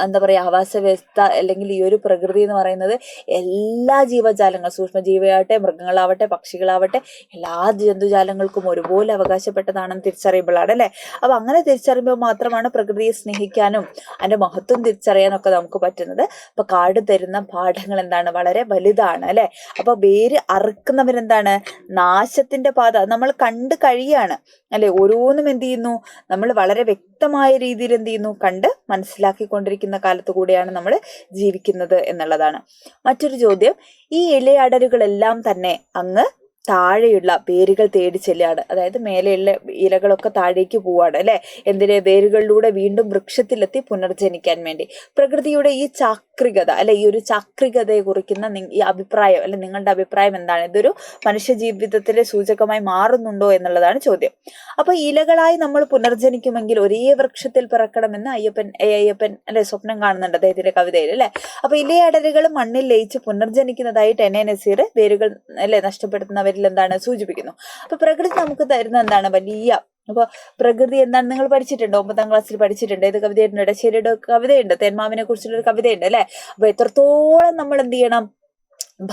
എന്താ പറയാ ആവാസ വ്യവസ്ഥ അല്ലെങ്കിൽ ഈ ഒരു പ്രകൃതി എന്ന് പറയുന്നത് എല്ലാ ജീവജാലങ്ങൾ, സൂക്ഷ്മജീവിയാവട്ടെ, മൃഗങ്ങളാവട്ടെ, പക്ഷികളാവട്ടെ, എല്ലാ ജന്തുജാലങ്ങൾക്കും ഒരുപോലെ അവകാശപ്പെട്ടതാണെന്ന് തിരിച്ചറിയുമ്പോഴാണ് അല്ലെ. അപ്പൊ അങ്ങനെ തിരിച്ചറിയുമ്പോൾ മാത്രമാണ് പ്രകൃതിയെ സ്നേഹിക്കാനും അതിന്റെ മഹത്വം തിരിച്ചറിയാനും ഒക്കെ നമുക്ക് പറ്റുന്നത്. അപ്പൊ കാട് തരുന്ന പാഠങ്ങൾ എന്താണ്, വളരെ വലുതാണ് അല്ലെ. അപ്പൊ വേര് അറുക്കുന്നവരെന്താണ്, നാശത്തിന്റെ പാത നമ്മൾ കണ്ടു കഴിയാണ് അല്ലെ. ഓരോന്നും എന്ത് ചെയ്യുന്നു, നമ്മൾ വളരെ വ്യക്തമായ രീതിയിൽ എന്ത് ചെയ്യുന്നു, കണ്ട് മനസ്സിലാക്കിക്കൊണ്ടിരിക്കുന്ന കാലത്ത് കൂടെയാണ് നമ്മൾ ജീവിക്കുന്നത് എന്നുള്ളതാണ്. മറ്റൊരു ചോദ്യം, ഈ ഇലയടരുകളെല്ലാം തന്നെ അങ്ങ് താഴെയുള്ള വേരുകൾ തേടി ചെല്ലുകയാണ്. അതായത് മേലെയുള്ള ഇലകളൊക്കെ താഴേക്ക് പോവാണ് അല്ലെ. എന്തിന്, വേരുകളിലൂടെ വീണ്ടും വൃക്ഷത്തിലെത്തി പുനർജനിക്കാൻ വേണ്ടി. പ്രകൃതിയുടെ ഈ ചാക്രികത അല്ലെ, ഈ ഒരു ചാക്രികതയെ കുറിക്കുന്ന ഈ അഭിപ്രായം അല്ലെ, നിങ്ങളുടെ അഭിപ്രായം എന്താണ്, ഇതൊരു മനുഷ്യ ജീവിതത്തിലെ സൂചകമായി മാറുന്നുണ്ടോ എന്നുള്ളതാണ് ചോദ്യം. അപ്പൊ ഇലകളായി നമ്മൾ പുനർജനിക്കുമെങ്കിൽ ഒരേ വൃക്ഷത്തിൽ പിറക്കണമെന്ന് അയ്യപ്പൻ അല്ലെ സ്വപ്നം കാണുന്നുണ്ട് അദ്ദേഹത്തിന്റെ കവിതയിൽ അല്ലെ. അപ്പൊ ഇലയടരുകൾ മണ്ണിൽ ലയിച്ച് പുനർജനിക്കുന്നതായിട്ട് NNSR വേരുകൾ അല്ലെ നഷ്ടപ്പെടുത്തുന്നവരിൽ എന്താണ് സൂചിപ്പിക്കുന്നു. അപ്പൊ പ്രകൃതി നമുക്ക് തരുന്ന എന്താണ്, വലിയ, അപ്പൊ പ്രകൃതി എന്താണ് നിങ്ങൾ പഠിച്ചിട്ടുണ്ട്, 9ാം ക്ലാസ്സിൽ പഠിച്ചിട്ടുണ്ട്. ഏത് കവിതയുണ്ട്, ഇടശ്ശേരിയുടെ കവിതയുണ്ട്, തേന്മാവിനെ കുറിച്ചുള്ള ഒരു കവിതയുണ്ട് അല്ലെ. അപ്പൊ എത്രത്തോളം നമ്മൾ എന്ത് ചെയ്യണം,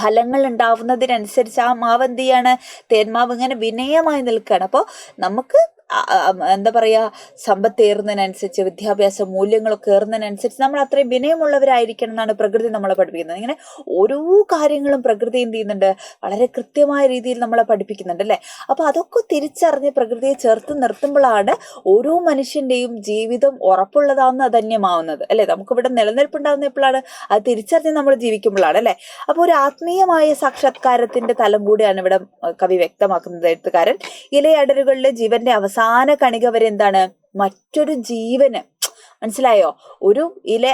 ഫലങ്ങൾ ഉണ്ടാവുന്നതിനനുസരിച്ച് ആ മാവ് എന്ത് ചെയ്യാണ്, തേന്മാവ് ഇങ്ങനെ വിനയമായി നിൽക്കുകയാണ്. അപ്പോൾ നമുക്ക് എന്താ പറയാ, സമ്പത്ത് ഏറുന്നതിനനുസരിച്ച്, വിദ്യാഭ്യാസ മൂല്യങ്ങളൊക്കെ ഏറുന്നതിനനുസരിച്ച് നമ്മൾ അത്രയും വിനയമുള്ളവരായിരിക്കണം എന്നാണ് പ്രകൃതി നമ്മളെ പഠിപ്പിക്കുന്നത്. ഇങ്ങനെ ഓരോ കാര്യങ്ങളും പ്രകൃതി എന്ത് ചെയ്യുന്നുണ്ട്, വളരെ കൃത്യമായ രീതിയിൽ നമ്മളെ പഠിപ്പിക്കുന്നുണ്ട് അല്ലെ. അപ്പൊ അതൊക്കെ തിരിച്ചറിഞ്ഞ് പ്രകൃതിയെ ചേർത്ത് നിർത്തുമ്പോഴാണ് ഓരോ മനുഷ്യന്റെയും ജീവിതം ഉറപ്പുള്ളതാവുന്ന ധന്യമാവുന്നത് അല്ലെ. നമുക്കിവിടെ നിലനിൽപ്പുണ്ടാവുന്ന എപ്പോഴാണ്, അത് തിരിച്ചറിഞ്ഞ് നമ്മൾ ജീവിക്കുമ്പോഴാണ് അല്ലെ. അപ്പൊ ഒരു ആത്മീയമായ സാക്ഷാത്കാരത്തിന്റെ തലം കൂടിയാണ് ഇവിടെ കവി വ്യക്തമാക്കുന്നത് എഴുത്തുകാരൻ. ഇലയടരുകളിലെ ജീവന്റെ അവസാന കണിക വരെ എന്താണ്, മറ്റൊരു ജീവന് മനസ്സിലായോ? ഒരു ഇല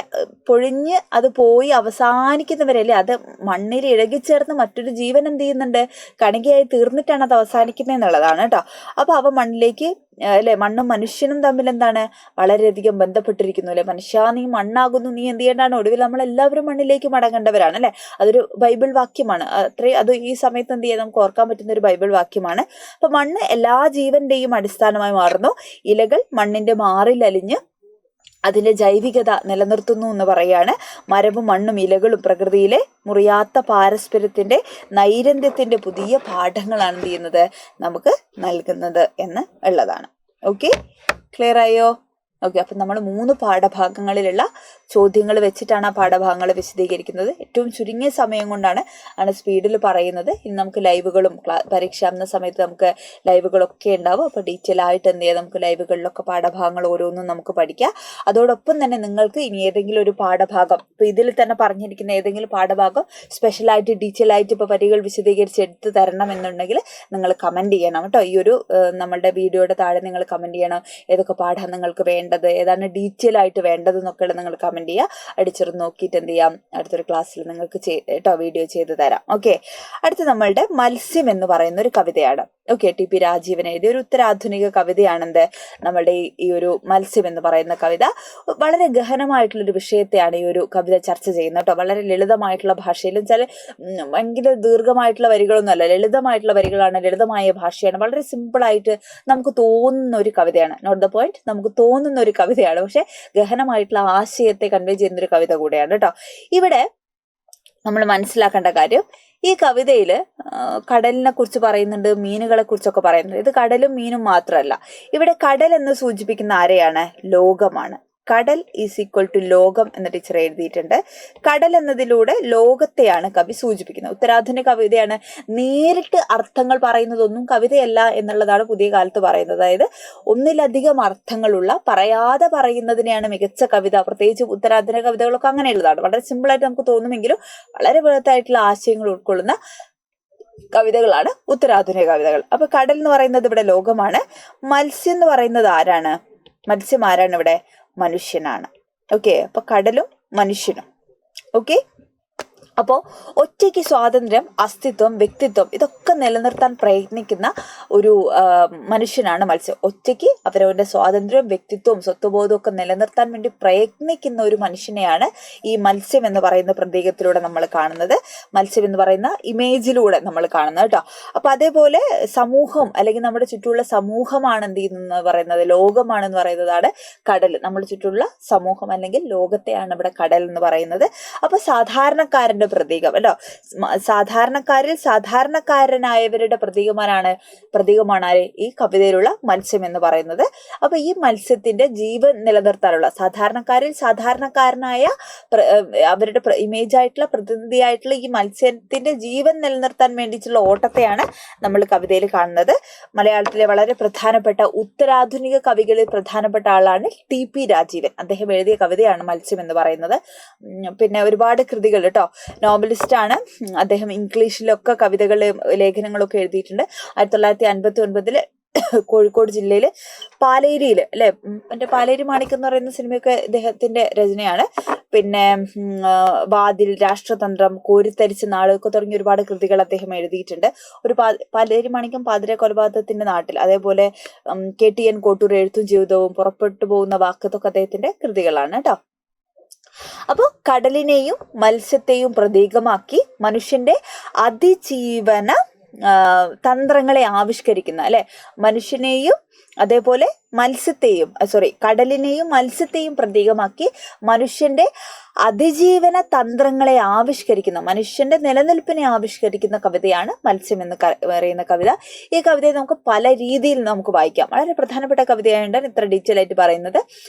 പൊഴിഞ്ഞ് അത് പോയി അവസാനിക്കുന്നവരെ അല്ലേ, അത് മണ്ണിൽ ഇഴകിച്ചേർന്ന് മറ്റൊരു ജീവൻ എന്ത് ചെയ്യുന്നുണ്ട്, കണികയായി തീർന്നിട്ടാണ് അത് അവസാനിക്കുന്നത് എന്നുള്ളതാണ് കേട്ടോ. അപ്പൊ അവ മണ്ണിലേക്ക് അല്ലെ, മണ്ണും മനുഷ്യനും തമ്മിൽ എന്താണ്, വളരെയധികം ബന്ധപ്പെട്ടിരിക്കുന്നു അല്ലെ. മനുഷ്യ നീ മണ്ണാകുന്നു, നീ എന്ത് ചെയ്യേണ്ടതാണ്, ഒടുവിൽ നമ്മൾ എല്ലാവരും മണ്ണിലേക്ക് മടങ്ങേണ്ടവരാണ് അല്ലെ. അതൊരു ബൈബിൾ വാക്യമാണ്. അത് ഈ സമയത്ത് എന്ത് ചെയ്യാൻ നമുക്ക് ഓർക്കാൻ പറ്റുന്ന ഒരു ബൈബിൾ വാക്യമാണ്. അപ്പൊ മണ്ണ് എല്ലാ ജീവന്റെയും അടിസ്ഥാനമായി മാറുന്നു. ഇലകൾ മണ്ണിന്റെ മാറിൽ അലിഞ്ഞ് അതിന്റെ ജൈവികത നിലനിർത്തുന്നു എന്ന് പറയാണ്. മരവും മണ്ണും ഇലകളും പ്രകൃതിയിലെ മുറിയാത്ത പാരസ്പര്യത്തിന്റെ നൈരന്ധ്യത്തിന്റെ പുതിയ പാഠങ്ങളാണ് എന്ത് ചെയ്യുന്നത്, നമുക്ക് നൽകുന്നത് എന്ന് ഉള്ളതാണ്. ഓക്കെ, ക്ലിയർ ആയോ? ഓക്കെ, അപ്പം നമ്മൾ 3 പാഠഭാഗങ്ങളിലുള്ള ചോദ്യങ്ങൾ വെച്ചിട്ടാണ് ആ പാഠഭാഗങ്ങൾ വിശദീകരിക്കുന്നത്. ഏറ്റവും ചുരുങ്ങിയ സമയം കൊണ്ടാണ് സ്പീഡിൽ പറയുന്നത്. ഇനി നമുക്ക് ലൈവുകളും പരീക്ഷ എന്ന സമയത്ത് നമുക്ക് ലൈവുകളൊക്കെ ഉണ്ടാവും. അപ്പോൾ ഡീറ്റെയിൽ ആയിട്ട് എന്ത് ചെയ്യാം, നമുക്ക് ലൈവുകളിലൊക്കെ പാഠഭാഗങ്ങൾ ഓരോന്നും നമുക്ക് പഠിക്കാം. അതോടൊപ്പം തന്നെ നിങ്ങൾക്ക് ഇനി ഏതെങ്കിലും ഒരു പാഠഭാഗം, ഇപ്പോൾ ഇതിൽ തന്നെ പറഞ്ഞിരിക്കുന്ന ഏതെങ്കിലും പാഠഭാഗം സ്പെഷ്യലായിട്ട് ഡീറ്റെയിൽ ആയിട്ട് ഇപ്പോൾ വരികൾ വിശദീകരിച്ച് എടുത്ത് തരണം എന്നുണ്ടെങ്കിൽ നിങ്ങൾ കമൻറ്റ് ചെയ്യണം കേട്ടോ. ഈ ഒരു നമ്മളുടെ വീഡിയോയുടെ താഴെ നിങ്ങൾ കമൻറ്റ് ചെയ്യണം ഏതൊക്കെ പാഠം നിങ്ങൾക്ക് വേണ്ടത്, ഏതാണ് ഡീറ്റെയിൽ ആയിട്ട് വേണ്ടത് എന്നൊക്കെയുള്ള നിങ്ങൾ കമൻറ്റ് ചെയ്യുക. അടിച്ചിട്ട് നോക്കിയിട്ട് എന്ത് ചെയ്യാം, അടുത്തൊരു ക്ലാസ്സിൽ നിങ്ങൾക്ക് കേട്ടോ വീഡിയോ ചെയ്ത് തരാം. ഓക്കെ, അടുത്ത് നമ്മളുടെ മത്സ്യം എന്ന് പറയുന്ന ഒരു കവിതയാണ്. Okay, TP. രാജീവൻ എഴുതിയ ഒരു ഉത്തരാധുനിക കവിതയാണെന്ത് നമ്മളുടെ ഈ ഒരു മത്സ്യം എന്ന് പറയുന്ന കവിത. വളരെ ഗഹനമായിട്ടുള്ളൊരു വിഷയത്തെയാണ് ഈ ഒരു കവിത ചർച്ച ചെയ്യുന്നത് കേട്ടോ. വളരെ ലളിതമായിട്ടുള്ള ഭാഷയിലും ചില ഭയങ്കര ദീർഘമായിട്ടുള്ള വരികളൊന്നും അല്ല, ലളിതമായിട്ടുള്ള വരികളാണ്, ലളിതമായ ഭാഷയാണ്, വളരെ സിമ്പിളായിട്ട് നമുക്ക് തോന്നുന്ന ഒരു കവിതയാണ്. നോട്ട് ദ പോയിന്റ്, നമുക്ക് തോന്നുന്ന ഒരു കവിതയാണ്, പക്ഷെ ഗഹനമായിട്ടുള്ള ആശയത്തെ കൺവേ ചെയ്യുന്ന ഒരു കവിത കൂടെയാണ് കേട്ടോ. ഇവിടെ നമ്മൾ മനസ്സിലാക്കേണ്ട കാര്യം, ഈ കവിതയിൽ കടലിനെ കുറിച്ച് പറയുന്നുണ്ട്, മീനുകളെ കുറിച്ചൊക്കെ പറയുന്നുണ്ട്. ഇത് കടലും മീനും മാത്രമല്ല, ഇവിടെ കടൽ എന്ന് സൂചിപ്പിക്കുന്ന ആരെയാണ്, ലോകമാണ്. കടൽ ഈസ് ഈക്വൽ ടു ലോകം എന്ന് ടീച്ചർ എഴുതിയിട്ടുണ്ട്. കടൽ എന്നതിലൂടെ ലോകത്തെയാണ് കവി സൂചിപ്പിക്കുന്നത്. ഉത്തരാധുനിക കവിതയാണ്. നേരിട്ട് അർത്ഥങ്ങൾ പറയുന്നതൊന്നും കവിതയല്ല എന്നുള്ളതാണ് പുതിയ കാലത്ത് പറയുന്നത്. അതായത് ഒന്നിലധികം അർത്ഥങ്ങളുള്ള, പറയാതെ പറയുന്നതിനെയാണ് മികച്ച കവിത. പ്രത്യേകിച്ച് ഉത്തരാധുനിക കവിതകളൊക്കെ അങ്ങനെയുള്ളതാണ്. വളരെ സിമ്പിളായിട്ട് നമുക്ക് തോന്നുമെങ്കിലും വളരെ ബൃഹത്തായിട്ടുള്ള ആശയങ്ങൾ ഉൾക്കൊള്ളുന്ന കവിതകളാണ് ഉത്തരാധുനിക കവിതകൾ. അപ്പൊ കടൽ എന്ന് പറയുന്നത് ഇവിടെ ലോകമാണ്. മത്സ്യം എന്ന് പറയുന്നത് ആരാണ്, മത്സ്യം ആരാണ് ഇവിടെ, മനുഷ്യനാണ്. ഓക്കെ, അപ്പൊ കടലും മനുഷ്യനും. ഓക്കെ, അപ്പോൾ ഒറ്റയ്ക്ക് സ്വാതന്ത്ര്യം, അസ്തിത്വം, വ്യക്തിത്വം ഇതൊക്കെ നിലനിർത്താൻ പ്രയത്നിക്കുന്ന ഒരു മനുഷ്യനാണ് മത്സ്യം. ഒറ്റയ്ക്ക് അവരവരുടെ സ്വാതന്ത്ര്യവും വ്യക്തിത്വവും സ്വത്വബോധവും ഒക്കെ നിലനിർത്താൻ വേണ്ടി പ്രയത്നിക്കുന്ന ഒരു മനുഷ്യനെയാണ് ഈ മത്സ്യം എന്ന് പറയുന്ന പ്രതീകത്തിലൂടെ നമ്മൾ കാണുന്നത്, മത്സ്യം എന്ന് പറയുന്ന ഇമേജിലൂടെ നമ്മൾ കാണുന്നത് കേട്ടോ. അപ്പൊ അതേപോലെ സമൂഹം അല്ലെങ്കിൽ നമ്മുടെ ചുറ്റുമുള്ള സമൂഹമാണ് എന്ത് ചെയ്യുന്നത് പറയുന്നത്, ലോകമാണെന്ന് പറയുന്നതാണ് കടൽ. നമ്മുടെ ചുറ്റുമുള്ള സമൂഹം അല്ലെങ്കിൽ ലോകത്തെയാണ് ഇവിടെ കടൽ എന്ന് പറയുന്നത്. അപ്പൊ സാധാരണക്കാരന്റെ പ്രതീകം അല്ലോ, സാധാരണക്കാരിൽ സാധാരണക്കാരനായവരുടെ പ്രതീകമാണ് ആര്, ഈ കവിതയിലുള്ള മത്സ്യം എന്ന് പറയുന്നത്. അപ്പൊ ഈ മത്സ്യത്തിന്റെ ജീവൻ നിലനിർത്താനുള്ള, സാധാരണക്കാരിൽ സാധാരണക്കാരനായ അവരുടെ ഇമേജ് ആയിട്ടുള്ള, പ്രതിനിധിയായിട്ടുള്ള ഈ മത്സ്യത്തിന്റെ ജീവൻ നിലനിർത്താൻ വേണ്ടിയിട്ടുള്ള ഓട്ടത്തെയാണ് നമ്മൾ കവിതയിൽ കാണുന്നത്. മലയാളത്തിലെ വളരെ പ്രധാനപ്പെട്ട ഉത്തരാധുനിക കവികളിൽ പ്രധാനപ്പെട്ട ആളാണ് ടി.പി. രാജീവൻ. അദ്ദേഹം എഴുതിയ കവിതയാണ് മത്സ്യം എന്ന് പറയുന്നത്. പിന്നെ ഒരുപാട് കൃതികൾ കേട്ടോ, നോവലിസ്റ്റ് ആണ് അദ്ദേഹം. ഇംഗ്ലീഷിലൊക്കെ കവിതകളും ലേഖനങ്ങളൊക്കെ എഴുതിയിട്ടുണ്ട്. 1959 കോഴിക്കോട് ജില്ലയില് പാലേരിയില് അല്ലെ, മറ്റേ പാലേരി മാണിക്യം എന്ന് പറയുന്ന സിനിമയൊക്കെ ഇദ്ദേഹത്തിന്റെ രചനയാണ്. പിന്നെ വാതിൽ, രാഷ്ട്രതന്ത്രം, കോരിത്തരിച്ച നാളൊക്കെ തുടങ്ങിയ ഒരുപാട് കൃതികൾ അദ്ദേഹം എഴുതിയിട്ടുണ്ട്. ഒരു പാലേരി മാണിക്യം, പാതിര കൊലപാതകത്തിന്റെ നാട്ടിൽ, അതേപോലെ KTN കോട്ടൂർ എഴുത്തും ജീവിതവും, പുറപ്പെട്ടു പോകുന്ന വാക്ക്, ഇതൊക്കെ അദ്ദേഹത്തിന്റെ കൃതികളാണ് കേട്ടോ. അപ്പോൾ കടലിനെയും മത്സ്യത്തെയും പ്രതീകമാക്കി മനുഷ്യന്റെ അതിജീവന തന്ത്രങ്ങളെ ആവിഷ്കരിക്കുന്ന അല്ലെ, മനുഷ്യനെയും അതേപോലെ കടലിനെയും മത്സ്യത്തെയും പ്രതീകമാക്കി മനുഷ്യന്റെ അതിജീവന തന്ത്രങ്ങളെ ആവിഷ്കരിക്കുന്ന, മനുഷ്യന്റെ നിലനിൽപ്പിനെ ആവിഷ്കരിക്കുന്ന കവിതയാണ് മത്സ്യം എന്ന് പറയുന്ന കവിത. ഈ കവിതയെ നമുക്ക് പല രീതിയിൽ നമുക്ക് വായിക്കാം. വളരെ പ്രധാനപ്പെട്ട കവിതയായതുകൊണ്ടാണ് ഇത്ര ഡീറ്റെയിൽ ആയിട്ട് പറയുന്നത്.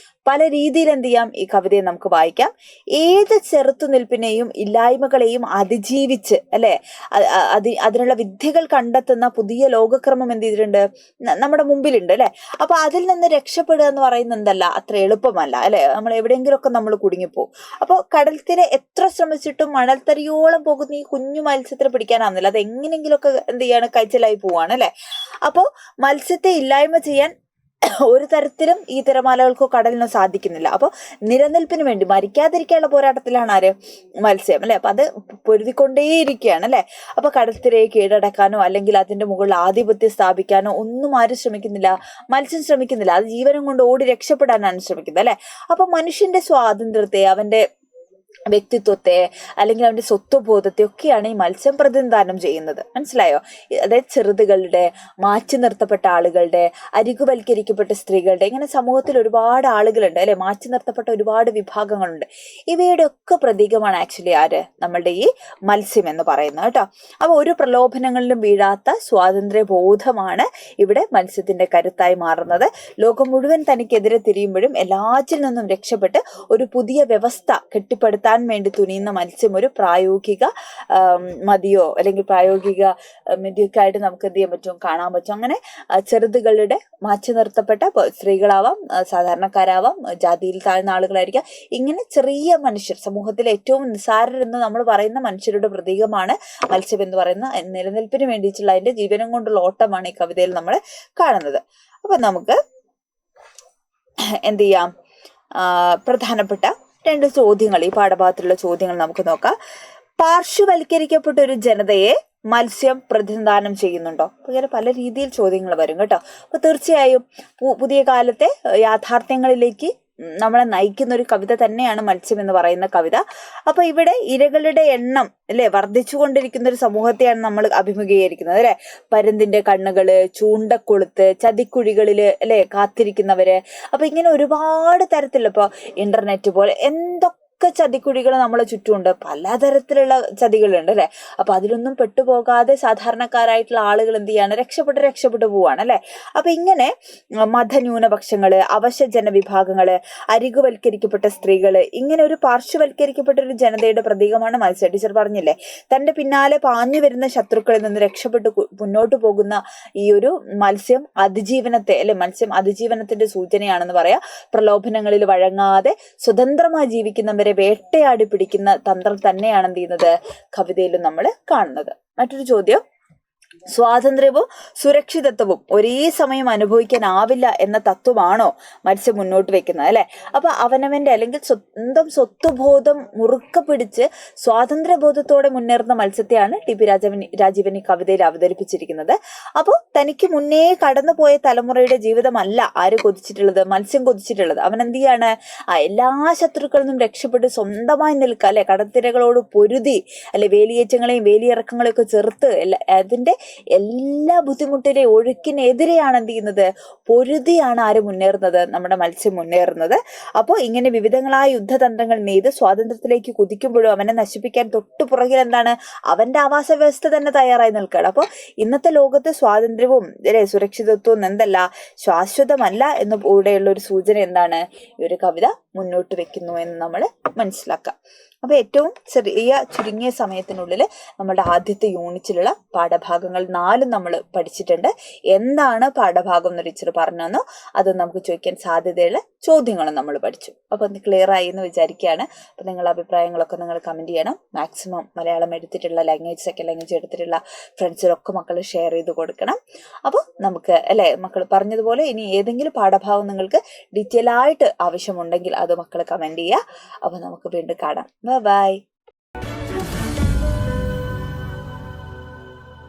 പല രീതിയിൽ എന്ത് ചെയ്യാം, ഈ കവിതയെ നമുക്ക് വായിക്കാം. ഏത് ചെറുത്തുനിൽപ്പിനെയും ഇല്ലായ്മകളെയും അതിജീവിച്ച് അല്ലെ, അതിനുള്ള വിദ്യകൾ കണ്ടെത്തുന്ന പുതിയ ലോകക്രമം എന്ത് ചെയ്തിട്ടുണ്ട്, നമ്മുടെ മുമ്പിലുണ്ട് അല്ലെ. അപ്പൊ അതിൽ നിന്ന് രക്ഷപ്പെടുക എന്ന് പറയുന്നത് എന്തല്ല, അത്ര എളുപ്പമല്ല അല്ലെ. നമ്മൾ എവിടെയെങ്കിലുമൊക്കെ നമ്മൾ കുടുങ്ങിപ്പോവും. അപ്പോൾ കടൽത്തിരെ എത്ര ശ്രമിച്ചിട്ടും മണൽത്തരിയോളം പോകുന്ന ഈ കുഞ്ഞു മത്സ്യത്തിനെ പിടിക്കാനാവുന്നില്ല. അത് എങ്ങനെയെങ്കിലുമൊക്കെ എന്ത് ചെയ്യാണ്, കഴിച്ചലായി പോവാണ് അല്ലെ. അപ്പോൾ മത്സ്യത്തെ ഇല്ലായ്മ ചെയ്യാൻ ഒരു തരത്തിലും ഈ തിരമാലകൾക്കോ കടലിനോ സാധിക്കുന്നില്ല. അപ്പോൾ നിലനിൽപ്പിന് വേണ്ടി മരിക്കാതിരിക്കാനുള്ള പോരാട്ടത്തിലാണ് ആര്? മത്സ്യം, അല്ലെ? അപ്പൊ അത് പൊരുതിക്കൊണ്ടേയിരിക്കുകയാണ്, അല്ലെ? അപ്പൊ കടൽത്തിരയെ കീഴടക്കാനോ അല്ലെങ്കിൽ അതിന്റെ മുകളിൽ ആധിപത്യം സ്ഥാപിക്കാനോ ഒന്നും ആരും ശ്രമിക്കുന്നില്ല, മത്സ്യം ശ്രമിക്കുന്നില്ല. അത് ജീവനം കൊണ്ട് ഓടി രക്ഷപ്പെടാനാണ് ശ്രമിക്കുന്നത്, അല്ലെ? അപ്പൊ മനുഷ്യന്റെ സ്വാതന്ത്ര്യത്തെ, അവന്റെ വ്യക്തിത്വത്തെ അല്ലെങ്കിൽ അവന്റെ സ്വത്വബോധത്തെ ഒക്കെയാണ് ഈ മത്സ്യം പ്രതിനിധാനം ചെയ്യുന്നത്. മനസ്സിലായോ? അതായത് ചെറുതുകളുടെ, മാറ്റി നിർത്തപ്പെട്ട ആളുകളുടെ, അരികുവൽക്കരിക്കപ്പെട്ട സ്ത്രീകളുടെ, ഇങ്ങനെ സമൂഹത്തിൽ ഒരുപാട് ആളുകളുണ്ട്, അല്ലെ? മാറ്റി നിർത്തപ്പെട്ട ഒരുപാട് വിഭാഗങ്ങളുണ്ട്. ഇവയുടെ ഒക്കെ പ്രതീകമാണ് ആക്ച്വലി ആര്? നമ്മളുടെ ഈ മത്സ്യം എന്ന് പറയുന്നത്, കേട്ടോ. അപ്പൊ ഒരു പ്രലോഭനങ്ങളിലും വീഴാത്ത സ്വാതന്ത്ര്യ ബോധമാണ് ഇവിടെ മത്സ്യത്തിന്റെ കരുത്തായി മാറുന്നത്. ലോകം മുഴുവൻ തനിക്കെതിരെ തിരിയുമ്പോഴും എല്ലാറ്റിൽ നിന്നും രക്ഷപ്പെട്ട് ഒരു പുതിയ വ്യവസ്ഥ കെട്ടിപ്പടുത്താൻ വേണ്ടി തുനിയുന്ന മത്സ്യം ഒരു പ്രായോഗിക മതിയോ അല്ലെങ്കിൽ പ്രായോഗിക മെതിയൊക്കെയായിട്ട് നമുക്ക് എന്ത് ചെയ്യാൻ പറ്റും? കാണാൻ പറ്റും. അങ്ങനെ ചെറുതുകളുടെ, മാറ്റി നിർത്തപ്പെട്ട സ്ത്രീകളാവാം, സാധാരണക്കാരാവാം, ജാതിയിൽ താഴ്ന്ന ആളുകളായിരിക്കാം, ഇങ്ങനെ ചെറിയ മനുഷ്യർ, സമൂഹത്തിലെ ഏറ്റവും നിസ്സാരരെന്ന് നമ്മൾ പറയുന്ന മനുഷ്യരുടെ പ്രതീകമാണ് മത്സ്യം എന്ന് പറയുന്ന. നിലനിൽപ്പിന് വേണ്ടിയിട്ടുള്ള അതിന്റെ ജീവനം കൊണ്ടുള്ള ഓട്ടമാണ് ഈ കവിതയിൽ നമ്മൾ കാണുന്നത്. അപ്പൊ നമുക്ക് എന്ത് ചെയ്യാം? പ്രധാനപ്പെട്ട 2 ചോദ്യങ്ങൾ, ഈ പാഠഭാഗത്തിലുള്ള ചോദ്യങ്ങൾ നമുക്ക് നോക്കാം. പാർശ്വവൽക്കരിക്കപ്പെട്ട ഒരു ജനതയെ മത്സ്യം പ്രതിനിധാനം ചെയ്യുന്നുണ്ടോ? ഇങ്ങനെ പല രീതിയിൽ ചോദ്യങ്ങൾ വരും, കേട്ടോ. അപ്പൊ തീർച്ചയായും പുതിയ കാലത്തെ യാഥാർത്ഥ്യങ്ങളിലേക്ക് നമ്മളെ നയിക്കുന്ന ഒരു കവിത തന്നെയാണ് മത്സ്യം എന്ന് പറയുന്ന കവിത. അപ്പൊ ഇവിടെ ഇരകളുടെ എണ്ണം, അല്ലെ, വർദ്ധിച്ചുകൊണ്ടിരിക്കുന്ന ഒരു സമൂഹത്തെയാണ് നമ്മൾ അഭിമുഖീകരിക്കുന്നത്, അല്ലെ? പരുന്തിന്റെ കണ്ണുകള്, ചൂണ്ടക്കൊളുത്ത്, ചതിക്കുഴികളില്, അല്ലെ, കാത്തിരിക്കുന്നവര്. അപ്പൊ ഇങ്ങനെ ഒരുപാട് തരത്തിലുള്ള, ഇപ്പൊ ഇന്റർനെറ്റ് പോലെ എന്തൊക്കെ ചതിക്കുഴികൾ നമ്മളെ ചുറ്റുമുണ്ട്, പലതരത്തിലുള്ള ചതികളുണ്ട്, അല്ലെ? അപ്പൊ അതിലൊന്നും പെട്ടുപോകാതെ സാധാരണക്കാരായിട്ടുള്ള ആളുകൾ എന്ത് ചെയ്യാണ്? രക്ഷപ്പെട്ടു പോവാണ്, അല്ലെ? അപ്പൊ ഇങ്ങനെ മതന്യൂനപക്ഷങ്ങള്, അവശ ജനവിഭാഗങ്ങള്, അരികുവൽക്കരിക്കപ്പെട്ട സ്ത്രീകള്, ഇങ്ങനെ ഒരു പാർശ്വവൽക്കരിക്കപ്പെട്ട ഒരു ജനതയുടെ പ്രതീകമാണ് മത്സ്യം. ടീച്ചർ പറഞ്ഞില്ലേ, തന്റെ പിന്നാലെ പാഞ്ഞു വരുന്ന ശത്രുക്കളിൽ നിന്ന് രക്ഷപ്പെട്ടു മുന്നോട്ട് പോകുന്ന ഈ ഒരു മത്സ്യം അതിജീവനത്തെ, അല്ലെ, മത്സ്യം അതിജീവനത്തിന്റെ സൂചനയാണെന്ന് പറയാം. പ്രലോഭനങ്ങളിൽ വഴങ്ങാതെ സ്വതന്ത്രമായി ജീവിക്കുന്നവരെ വേട്ടയാടി പിടിക്കുന്ന തന്ത്രം തന്നെയാണ് എന്ത് ചെയ്യുന്നത്? കവിതയിലും നമ്മൾ കാണുന്നത്. മറ്റൊരു ചോദ്യം, സ്വാതന്ത്ര്യവും സുരക്ഷിതത്വവും ഒരേ സമയം അനുഭവിക്കാനാവില്ല എന്ന തത്വമാണോ മത്സ്യം മുന്നോട്ട് വെക്കുന്നത്, അല്ലെ? അപ്പൊ അവനവന്റെ അല്ലെങ്കിൽ സ്വന്തം സ്വത്വബോധം മുറുക്ക പിടിച്ച് സ്വാതന്ത്ര്യബോധത്തോടെ മുന്നേറുന്ന മത്സ്യത്തെയാണ് ടി.പി. രാജീവൻ ഈ കവിതയിൽ അവതരിപ്പിച്ചിരിക്കുന്നത്. അപ്പോൾ തനിക്ക് മുന്നേ കടന്നുപോയ തലമുറയുടെ ജീവിതമല്ല ആര് കൊതിച്ചിട്ടുള്ളത്? മത്സ്യം കൊതിച്ചിട്ടുള്ളത്. അവൻ എന്ത് ചെയ്യാണ്? എല്ലാ ശത്രുക്കളിൽ നിന്നും രക്ഷപ്പെട്ട് സ്വന്തമായി നിൽക്കുക, അല്ലെ? കടത്തിരകളോട് പൊരുതി, അല്ലെ, വേലിയേറ്റങ്ങളെയും വേലിയിറക്കങ്ങളെയും ഒക്കെ ചെറുത്ത് അതിന്റെ എല്ലാ ബുദ്ധിമുട്ടിലെ ഒഴുക്കിനെതിരെയാണ് എന്ത് ചെയ്യുന്നത്? പൊരുതിയാണ് ആര് മുന്നേറുന്നത്? നമ്മുടെ മത്സ്യം മുന്നേറുന്നത്. അപ്പോൾ ഇങ്ങനെ വിവിധങ്ങളായ യുദ്ധതന്ത്രങ്ങൾ നെയ്ത് സ്വാതന്ത്ര്യത്തിലേക്ക് കുതിക്കുമ്പോഴും അവനെ നശിപ്പിക്കാൻ തൊട്ടു പുറകിൽ എന്താണ്? അവന്റെ ആവാസ വ്യവസ്ഥ തന്നെ തയ്യാറായി നിൽക്കുകയാണ്. അപ്പോൾ ഇന്നത്തെ ലോകത്ത് സ്വാതന്ത്ര്യവും, അല്ലെ, സുരക്ഷിതത്വവും എന്തല്ല, ശാശ്വതമല്ല എന്ന് കൂടെയുള്ള ഒരു സൂചന എന്താണ് ഈ ഒരു കവിത മുന്നോട്ട് വെക്കുന്നു എന്ന് നമ്മൾ മനസ്സിലാക്കാം. അപ്പൊ ഏറ്റവും ചുരുങ്ങിയ സമയത്തിനുള്ളിൽ നമ്മുടെ ആദ്യത്തെ യൂണിറ്റിലുള്ള പാഠഭാഗങ്ങൾ 4 നമ്മൾ പഠിച്ചിട്ടുണ്ട്. എന്താണ് പാഠഭാഗം എന്ന് ടീച്ചർ പറഞ്ഞു, അത് നമുക്ക് ചോദിക്കാൻ സാധ്യതയുള്ള ചോദ്യങ്ങളും നമ്മൾ പഠിച്ചു. അപ്പൊ അത് ക്ലിയർ ആയി എന്ന് വിചാരിക്കുകയാണ്. അപ്പൊ നിങ്ങളുടെ അഭിപ്രായങ്ങളൊക്കെ നിങ്ങൾ കമന്റ് ചെയ്യണം. മാക്സിമം മലയാളം എടുത്തിട്ടുള്ള സെക്കൻഡ് ലാംഗ്വേജ് എടുത്തിട്ടുള്ള ഫ്രണ്ട്സിനൊക്കെ മക്കൾ ഷെയർ ചെയ്ത് കൊടുക്കണം. അപ്പോൾ നമുക്ക്, അല്ലെ, മക്കൾ പറഞ്ഞതുപോലെ ഇനി ഏതെങ്കിലും പാഠഭാഗം നിങ്ങൾക്ക് ഡീറ്റെയിൽ ആയിട്ട് ആവശ്യമുണ്ടെങ്കിൽ അത് മക്കൾ കമന്റ് ചെയ്യുക. അപ്പൊ നമുക്ക് വീണ്ടും കാണാം. ബൈ.